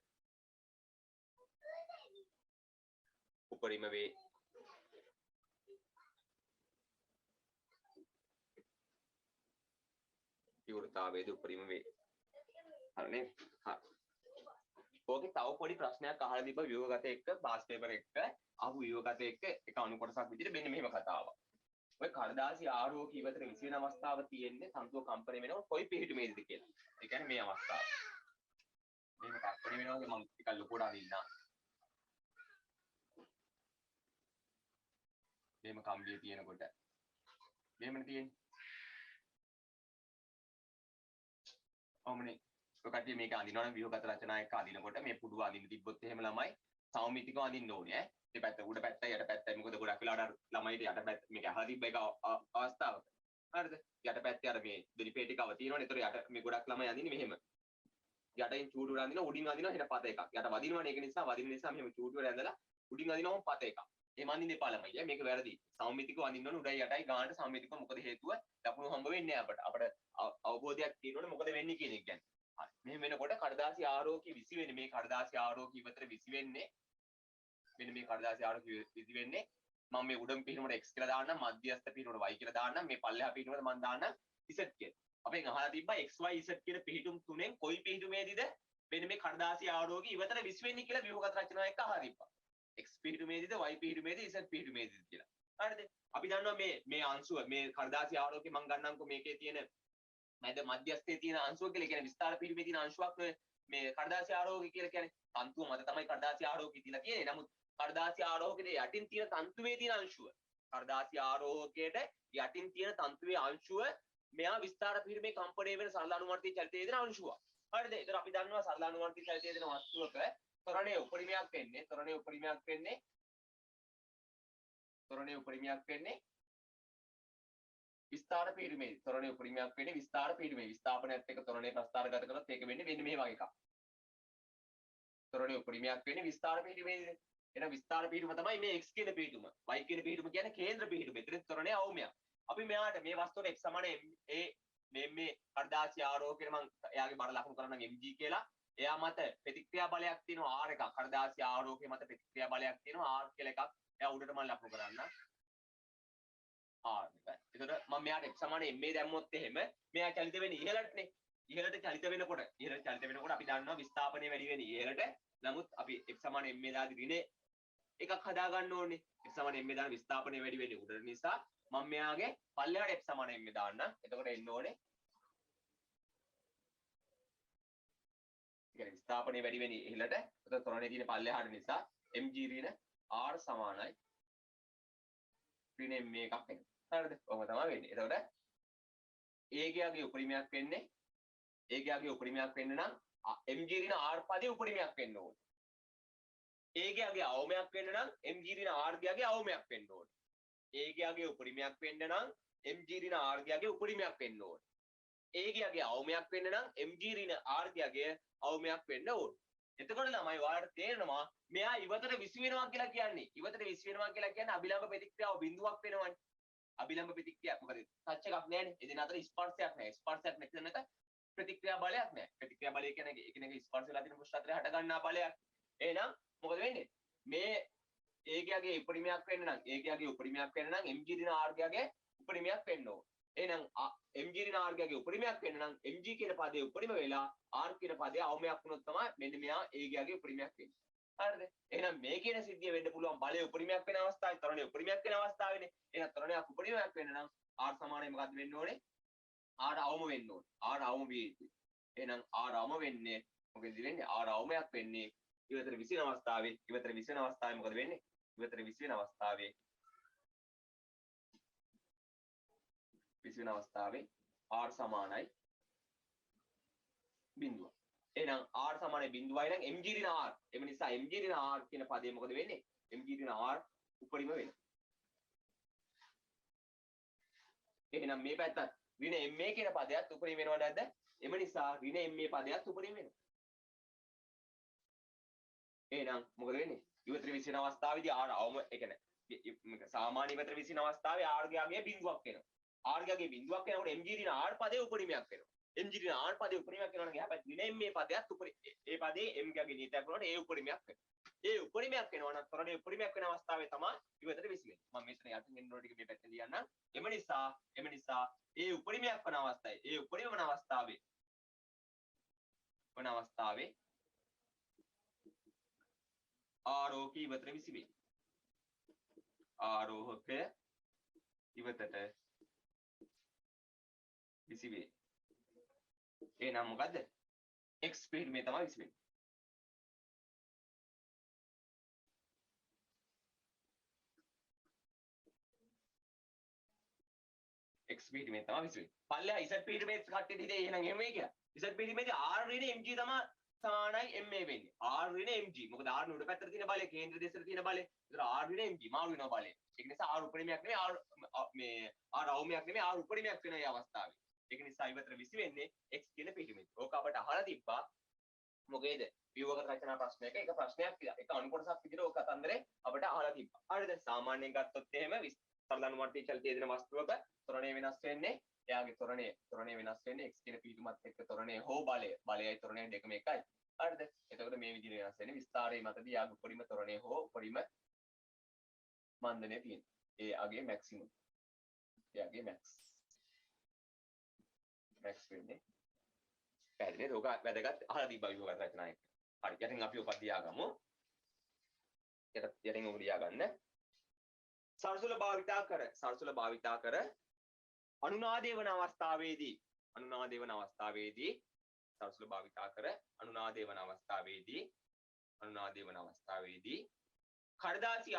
උපරිම වේ. හරිනේ. ඕකේ තව පොඩි ප්‍රශ්නයක් අහලා දීපුවා ව්‍යුහගත එක්ක පාස් පේපර් එක අහපු ව්‍යුහගත එක්ක එක අණු කොටසක් විදිහට මෙන්න මෙහෙම කතාවක්. ඔය කඩදාසි ආරෝහක ඉවතට විසින අවස්ථාව තියෙන්නේ තන්තුව කම්පණය වෙනකොට කොයි පිහිටුමේද කියලා. ඒ කියන්නේ මේ අවස්ථාව. මේක කම්පණය වෙනවා මම ටිකක් ලොකුට අදින්නම්. මේම කම්බිය තියෙනකොට මෙහෙමනේ තියෙන්නේ. ඔමනේ ඔය කට්ටිය මේක අඳිනවනම් ව්‍යුහගත රචනා එක අඳිනකොට මේ පුඩුව අඳින්න තිබ්බොත් එහෙම ළමයි සෞමිතිකව අඳින්න ඕනේ ඈ. මේ පැත්ත උඩ පැත්තයි යට පැත්තයි මොකද ගොඩක් වෙලාවට ළමයිට යට පැත්ත මේක අහලා තිබ්බ එක අවස්ථාවක. හරිද? යට පැත්තේ අර මේ දෙලි පේටිකාව තියෙනවනේ. ඒතර යට මේ ගොඩක් ළමයි අඳින්නේ මෙහෙම. යටින් චූටි වල අඳිනවා උඩින් අඳිනවා හෙන පත එකක්. යට වදිනවනේ ඒක නිසා මෙහෙම චූටි වල ඇඳලා උඩින් අඳිනවම පත එකක්. එහෙම අඳින්න එපා ළමයි. මේක වැරදි. සෞමිතිකව අඳින්න ඕනේ උඩයි යටයි ගානට සෞමිතිකව මොකද හේතුව? ලකුණු හම්බ වෙන්නේ නැහැ අපට. අපට අවබෝධයක් තියෙනවනේ මොකද වෙන්නේ කියන එක ගැන. හරි. මෙහෙම වෙනකොට කඩදාසි ආරෝහකී විසි වෙන්නේ මේ කඩදාසි ආරෝහකී ඉවතට විසි වෙන්නේ මෙන්න මේ කඩදාසි ආරෝහකී විසි වෙන්නේ මම මේ උඩම පිහිනුමට x කියලා දාන්නම්, මධ්‍යස්ථ පිහිනුමට y කියලා දාන්නම්, මේ පල්ලෙහා පිහිනුමට මම දාන්නම් z කියලා. අපෙන් අහලා තිබ්බා x y z කියන පිහිටුම් තුනෙන් කොයි පිහිටුමේදීද මෙන්න මේ කඩදාසි ආරෝහකේ ඉවතට විස් වෙන්නේ කියලා ව්‍යුහගත රචනාව එක්ක අහලා තිබ්බා. x පිහිටුමේදීද y පිහිටුමේදීද z පිහිටුමේදීද කියලා. හරිද? අපි දන්නවා මේ අංශුව මේ කඩදාසි ආරෝහකේ මම ගන්නම්කෝ මේකේ තියෙන මධ්‍යස්ථයේ තියෙන අංශුව කියලා කියන්නේ විස්තර පිහිටුමේ තියෙන අංශුවක් මේ කඩදාසි ආරෝහකේ කියලා කියන්නේ තන්තුව මත තමයි කඩදාසි ආරෝහකේ තියලා තියෙන්නේ. නමුත් කඩදාසි ආරෝහකයේ යටින් තියෙන තන්තුවේ තියෙන අංශුව කඩදාසි ආරෝහකයට යටින් තියෙන තන්තුවේ අංශුව මෙයා විස්තර පිහිටුමේ කම්පණය වෙන සරල අනුවර්තී චලිතයේ දෙන අංශුව. හරිද? ඒතර අපි දන්නවා සරල අනුවර්තී චලිතයේ දෙන වස්තුවක ත්වරණයේ උපරිමයක් වෙන්නේ විස්තර පිහිටුමේ ත්වරණයේ උපරිමයක් වෙන්නේ විස්තර පිහිටුමේ විස්ථාපනයත් එක්ක ත්වරණයේ ප්‍රස්ථාරගත කරොත් ඒක වෙන්නේ මෙන්න මේ වගේ එකක්. ත්වරණයේ උපරිමයක් වෙන්නේ විස්තර පිහිටුමේ. එහෙනම් විස්තර පිහිටුම තමයි මේ x කියන පිහිටුම. y කියන පිහිටුම කියන්නේ කේන්ද්‍ර පිහිටුම. ඒතර ත්වරණයේ අවමයක්. අපි මෙයාට මේ වස්තුවට x සමාන මේ කඩදාසි ආරෝහකේ මම එයාගේ බර ලකුණු කරනම් mg කියලා. එයා මත ප්‍රතික්‍රියා බලයක් තියෙනවා r එකක්. කඩදාසි ආරෝහකේ මත ප්‍රතික්‍රියා බලයක් තියෙනවා r කියලා එකක්. එයා උඩට මම ලකුණු කරන්න. r එක. එතකොට මම මෙයාට x සමාන ma දැම්මොත් එහෙම මෙයා චලිත වෙන්නේ ඉහළටනේ. ඉහළට චලිත වෙනකොට අපි දන්නවා විස්ථාපනය වැඩි වෙන්නේ ඉහළට. නමුත් අපි x සමාන ma දාදී ඍණ එකක් හදා ගන්න ඕනේ. x සමාන ma දාන විස්ථාපනය වැඩි වෙන්නේ උඩට නිසා මම මෙයාගේ පල්ලෙහාට f සමාන m දාන්න. එතකොට එන්න ඕනේ. කියන්නේ විස්ථාපනය වැඩි වෙන්නේ ඉහළට. එතකොට ත්වරණයේ තියෙන පල්ලෙහාට නිසා mg ඍණ r සමානයි ඍණ m එකක් වෙනවා. හරිද? ඔහොම තමයි වෙන්නේ. එතකොට ඒකයාගේ උපරිමයක් වෙන්නේ නම් mg ඍණ r පදේ උපරිමයක් වෙන්න ඕනේ. ඒකයාගේ අවමයක් වෙන්න නම් mg ඍණ r ගයාගේ අවමයක් වෙන්න ඕනේ. ඒකයාගේ උපරිමයක් වෙන්න නම් mg ඍණ r ගයාගේ උපරිමයක් වෙන්න ඕනේ. ඒකයාගේ අවමයක් වෙන්න නම් mg ඍණ r ගයාගේ අවමයක් වෙන්න ඕනේ. එතකොට ළමයි ඔයාලට තේරෙනවා මෙයා ඉවතට විසි වෙනවා කියලා කියන්නේ. ඉවතට විසි වෙනවා කියලා කියන්නේ අභිලම්බ ප්‍රතික්‍රියාව බිඳුවක් වෙනවනේ. අභිලම්බ ප්‍රතික්‍රියාවක් මොකද? ටච් එකක් නැහැනේ. ඒ දෙන අතර ස්පර්ශයක් නැහැ. ස්පර්ශයක් නැති තැනක ප්‍රතික්‍රියා බලයක් නැහැ. ප්‍රතික්‍රියා බලය කියන්නේ එකිනෙක ස්පර්ශ වෙලා තියෙන පෘෂ්ඨාතරය හට ගන්නා බලයක්. එහෙනම් මොකද වෙන්නේ? මේ ඒකයාගේ උපරිමයක් වෙන්න නම් mg ඍණ r ගයාගේ උපරිමයක් වෙන්න ඕන. එහෙනම් mg ඍණ r ගයාගේ උපරිමයක් වෙන්න නම් mg කියන පදේ උපරිම වෙලා r කියන පදේ අවමයක් වුණොත් තමයි මෙන්න මෙයා ඒකයාගේ උපරිමයක් වෙන්නේ. හරිද? එහෙනම් මේ කියන සිද්ධිය වෙන්න පුළුවන් බලයේ උපරිමයක් වෙන අවස්ථාවේ ත්වරණයේ උපරිමයක් වෙන අවස්ථාවේනේ. එහෙනම් ත්වරණයක් උපරිමයක් වෙන්න නම් r සමානයි මොකද්ද වෙන්න ඕනේ? r අවම වෙන්න ඕනේ. r අවම විය යුතුයි. එහෙනම් r අවම වෙන්නේ මොකද වෙන්නේ? r අවමයක් වෙන්නේ ඉවතට විසින අවස්ථාවේ. මොකද වෙන්නේ? ඉවතට විසින අවස්ථාවේ r සමානයි බිඳුව. එහෙනම් r සමානයි බිඳුවයි නම් mg ඍණ r. එම නිසා mg ඍණ r කියන පදේ මොකද වෙන්නේ? mg ඍණ r උපරිම වෙනවා. එහෙනම් මේ පැත්තත් ඍණ ma කියන පදයක් උපරිම වෙනව නැද්ද? එම නිසා ඍණ ma පදයක් උපරිම වෙනවා. එහෙනම් මොකද වෙන්නේ? ඉවතට විසින අවස්ථාවේදී r අවම ඒ කියන්නේ සාමාන්‍ය ඉවතට විසින අවස්ථාවේ r ගාගේ බිඳුවක් වෙනවා. r ගාගේ බිඳුවක් වෙනකොට mg ඍණ r පදේ උපරිමයක් වෙනවා. mg ඍණ r පදේ උපරිමයක් වෙනවා නම් එහා පැත්තේ ඍණ ma පදයක් ඒ පදේ m ගාගේ නියතයක් වුණාට ඒ උපරිමයක් වෙනවා. ඒ උපරිමයක් වෙනවා නම් ත්වරණයේ උපරිමයක් වෙන අවස්ථාවේ තමයි ඉවතට විසි වෙන්නේ. මම මෙතන යටින් එන්න ඕන ටික මේ පැත්තේ ලියන්නම්. එම නිසා ඒ උපරිමයක් වන අවස්ථාවේ ආරෝහක ඉවතට විසි වේ. ආරෝහකය ඉවතට විසි වේ. එහෙනම් මොකද්ද? x පිහිටුමේ තමයි විසි වෙන්නේ. x පිහිටුමේ තමයි විසි වෙන්නේ. පල්ලෙහා z පිහිටුමේ කට්ටියට හිතේ එහෙනම් එහෙම වෙයි කියලා. z පිහිටුමේදී r ඍණ mg තමයි සමානයි ma වෙන්නේ. r ඍණ mg. මොකද r උඩ පැත්තට තියෙන බලය කේන්ද්‍ර දෙසට තියෙන බලය. ඒතර r ඍණ mg මාරු වෙනවා බලය. ඒක නිසා r උපරිමයක් නෙමෙයි r අවමයක් නෙමෙයි r උපරිමයක් වෙන මේ අවස්ථාවේ. ඒක නිසා ඉවතට විසි වෙන්නේ x කියන පිහිටුමේ. ඕක අපට අහලා තිබ්බා. මොකේද? ව්‍යුහගත රචනා ප්‍රශ්නයක එක ප්‍රශ්නයක් කියලා. එක අනුකොටසක් විදිහට ඕක කතන්දරේ අපට අහලා තිබ්බා. හරිද? සාමාන්‍යයෙන් ගත්තොත් එහෙම සරල අනුවර්තී චලිතයේ දෙන වස්තුවක ත්වරණය වෙනස් වෙන්නේ. එයාගේ ත්වරණය වෙනස් වෙන්නේ x කියන පිහිටුමත් එක්ක ත්වරණය හෝ බලයයි ත්වරණය දෙකම එකයි. හරිද? එතකොට මේ විදිහට වෙනස් වෙන්නේ විස්තරයේ මතදී යාගේ උපරිම ත්වරණය හෝ උපරිම මන්දනය තියෙන්නේ. එයාගේ මැක්සිමම්. එයාගේ මැක්ස් වෙන්නේ පැහැදිලිද? ඔක වැදගත් අහලා තිබ්බා විභාග රචනා එක. හරි. යටින් අපි ඔක තියාගමු. යටින් ඔක ලියාගන්න. සරසුල භාවිතා කර අනුනාදය වන අවස්ථාවේදී සරසුල භාවිතා කර අනුනාදය වන අවස්ථාවේදී කඩදාසි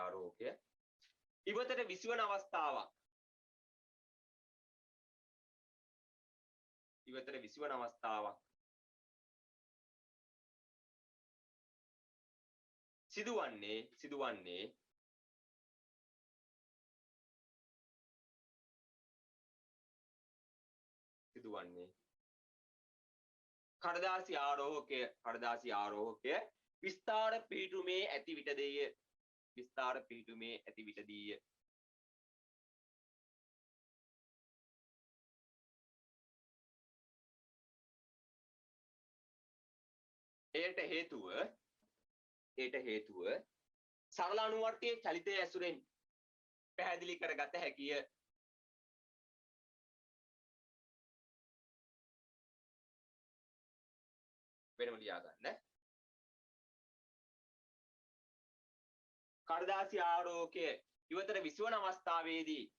ආරෝහකය ඉවතට විසිවන අවස්ථාවක් සිදුවන්නේ කඩදාසි ආරෝහකය විස්තර පිහිටුමේ ඇති විටදීය. එයට හේතුව සරල අනුවර්තයේ චලිතය ඇසුරෙන් පැහැදිලි කරගත හැකිය. වෙනම ලියා ගන්න. කඩදාසි ආරෝහකය ඉවතට විසිවන අවස්ථාවේදී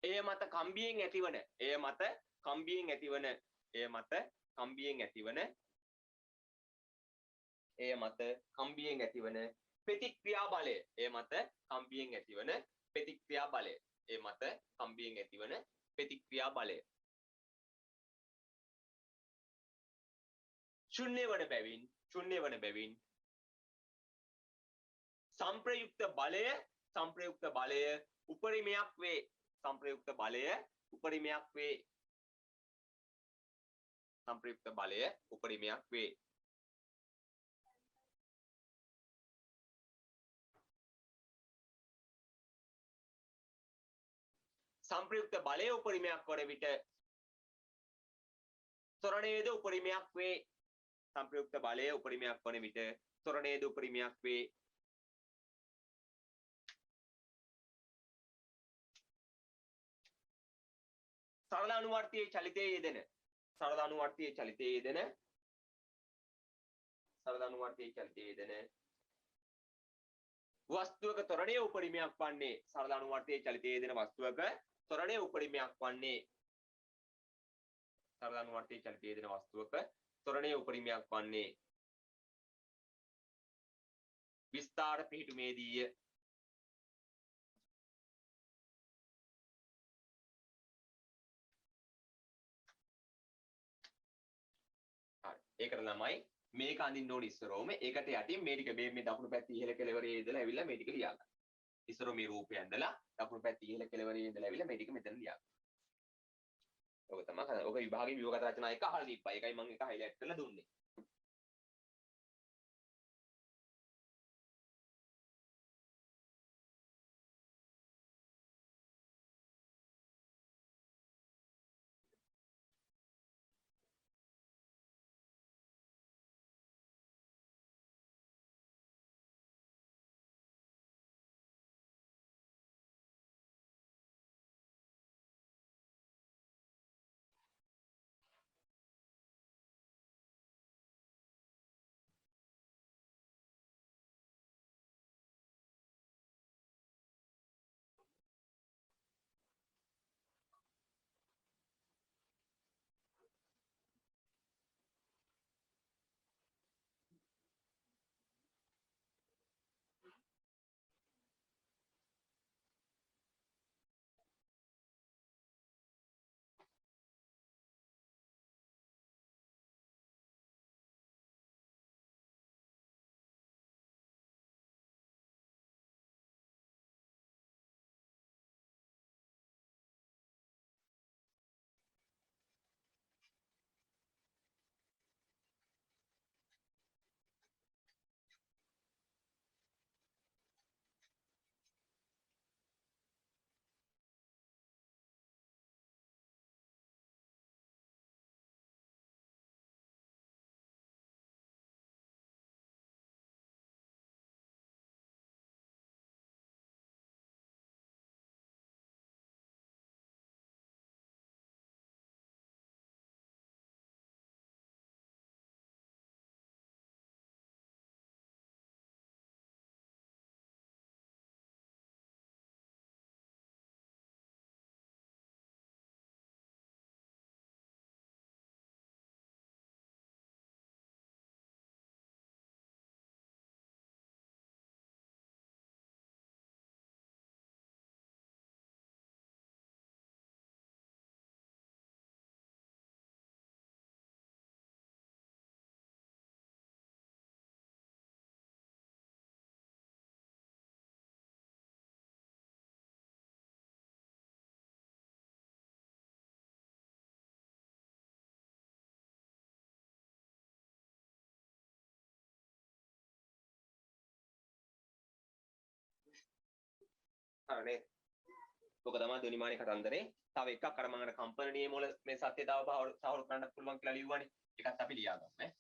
එය මත කම්බියෙන් ඇතිවන ප්‍රතික්‍රියා බලය ශුන්‍ය වන බැවින් සංප්‍රයුක්ත බලය උපරිමයක් වේ. සංප්‍රයුක්ත බලය උපරිමයක් වන විට ත්වරණයද උපරිමයක් වේ. සරල අනුවර්තයේ චලිතයේ යෙදෙන වස්තුවක ත්වරණය උපරිමයක් වන්නේ විස්තර පිහිටුමේදීය. ඒකට ළමයි මේක අඳින්න ඕනේ ඉස්සරෝම. ඒකට යටින් මේ ටික මේ දකුණු පැත්තේ ඉහළ කෙළවරේ ඉඳලා ඇවිල්ලා මේ ටික ලියා ගන්න. ඉස්සරෝ මේ රූපය ඇඳලා දකුණු පැත්තේ ඉහළ කෙළවරේ ඉඳලා ඇවිල්ලා මේ ටික මෙතන ලියා ගන්න. ඔක තමයි කරන්නේ. ඔක විභාගයේ විභාග රචනා එක අහලා දීප්පා. ඒකයි මම එක highlight කරලා දුන්නේ. හරිනේ. ඔක තමයි ධ්වනිමානයේ කතන්දරේ. තව එකක් අර මම අර කම්පන නියම වල මේ සත්‍යතාව සාහවරු කරන්න පුළුවන් කියලා ලියුවානේ. ඒකත් අපි ලියාගමු නේ.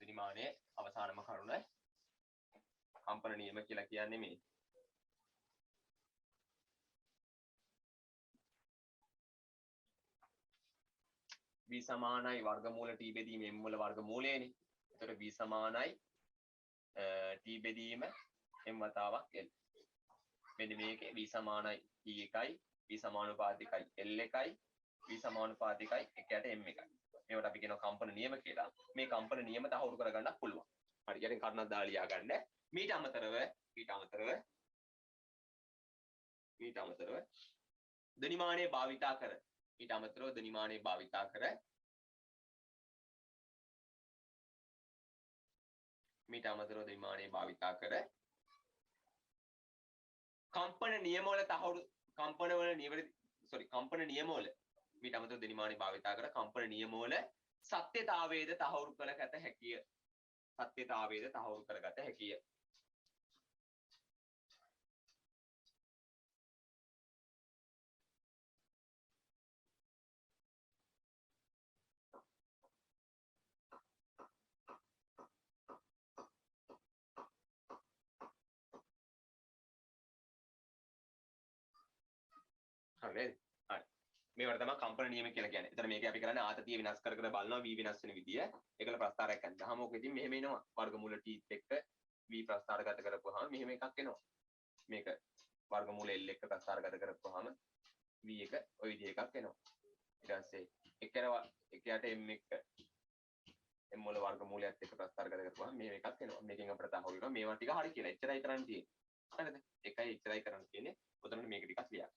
ධ්වනිමානයේ අවසානම කරුණ කම්පන නියම කියලා කියන්නේ මේ. v සමානයි වර්ගමූල t බෙදීම m වල වර්ගමූලයනේ. එතකොට v සමානයි t බෙදීම m වතාවක් l. මෙන්න මේකේ v සමානයි t එකයි v සමානුපාතිකයි l එකයි v සමානුපාතිකයි 1ට m එකයි. මේවට අපි කියනවා කම්පන නියම කියලා. මේ කම්පන නියම තහවුරු කරගන්නත් පුළුවන්. හරි. ඊට කරුණක් දාලා ලියා ගන්න. ඊට අමතරව ධ්වනිමානයේ භාවිතා කර ධ්වනිමානයේ භාවිතා කර කම්පන නියම වල තහවුරු කම්පන නියම වල මීට අමතරව ධ්වනිමානයේ භාවිතා කර කම්පන නියම වල සත්‍යතාවයේද තහවුරු කරගත හැකිය. හරිද? හරි. මේවට තමයි කම්පන නියම කියලා කියන්නේ. එතන මේක අපි කරන්නේ ආතතිය විනාශ කර බලනවා v වෙනස් වෙන විදිය. ඒකල ප්‍රස්ථාරයක් ගන්නවා. ඕක ඉතින් මෙහෙම එනවා. වර්ගමූල t එක්ක v ප්‍රස්ථාරගත කරපුවාම මෙහෙම එකක් එනවා. මේක වර්ගමූල l එක්ක ප්‍රස්ථාරගත කරපුවාම v එක ওই විදිය එකක් එනවා. ඊට පස්සේ එකයට m එක්ක m වල වර්ගමූලයත් එක්ක ප්‍රස්ථාරගත කරපුවාම මෙහෙම එකක් එනවා. මේකෙන් අපිට තහවුරු වෙනවා මේවා ටික හරි කියලා. එච්චරයි කරන්න තියෙන්නේ. හරිද? එකයි එච්චරයි කරන්න තියෙන්නේ. උතනට මේක ටිකක් ලියන්න.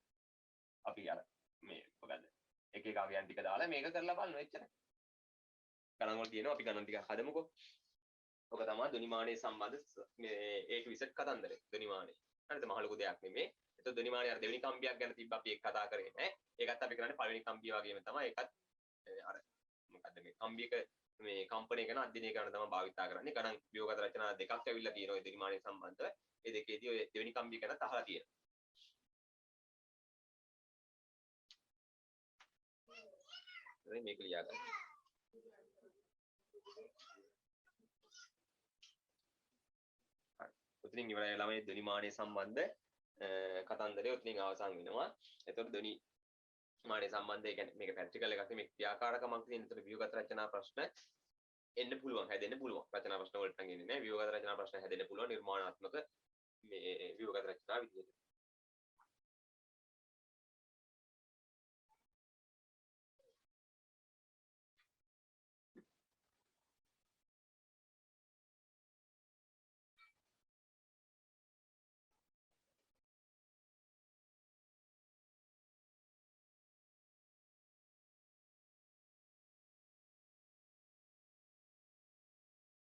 අපි අර මේ මොකද එක අගයන් ටික දාලා මේක කරලා බලනවා එච්චරයි. ගණන් වල තියෙනවා අපි ගණන් ටික හදමුකෝ. ඔක තමයි ධ්වනිමානයේ සම්බන්ධ මේ ඒක විසට් කතන්දරේ ධ්වනිමානයේ. හරිද? මහ ලොකු දෙයක් නෙමෙයි. ඒතකොට ධ්වනිමානයේ අර දෙවෙනි කම්බියක් ගැන තිබ්බ අපි ඒක කතා කරේ නෑ. ඒකත් අපි කරන්නේ පළවෙනි කම්බිය වගේම තමයි. ඒකත් අර මොකද්ද මේ කම්බියක මේ කම්පණය කරන අධ්‍යයනය කරන තමයි භාවිතා කරන්නේ. ගණන් ව්‍යුහගත රචනා දෙකක් ඇවිල්ලා තියෙනවා ඒ ධ්වනිමානයේ සම්බන්ධව. ඒ දෙකේදී ඔය දෙවෙනි කම්බිය ගැන අහලා තියෙනවා. මේක ලියා ගන්න. හරි. උතනින් ඉවරයි ළමයි ධ්වනිමානයේ සම්බන්ධ කතන්දරය උතනින් අවසන් වෙනවා. එතකොට ධ්වනිමානයේ සම්බන්ධය කියන්නේ මේක ප්‍රැක්ටිකල් එකක් නෙමෙයි ක්‍රියාකාරකමක් තියෙන. එතකොට ව්‍යුහගත රචනා ප්‍රශ්න එන්න පුළුවන්, හැදෙන්න පුළුවන්. රචනා ප්‍රශ්න වලට නම් එන්නේ නැහැ. ව්‍යුහගත රචනා ප්‍රශ්න හැදෙන්න පුළුවන් නිර්මාණාත්මක මේ ව්‍යුහගත රචනා විදිහට.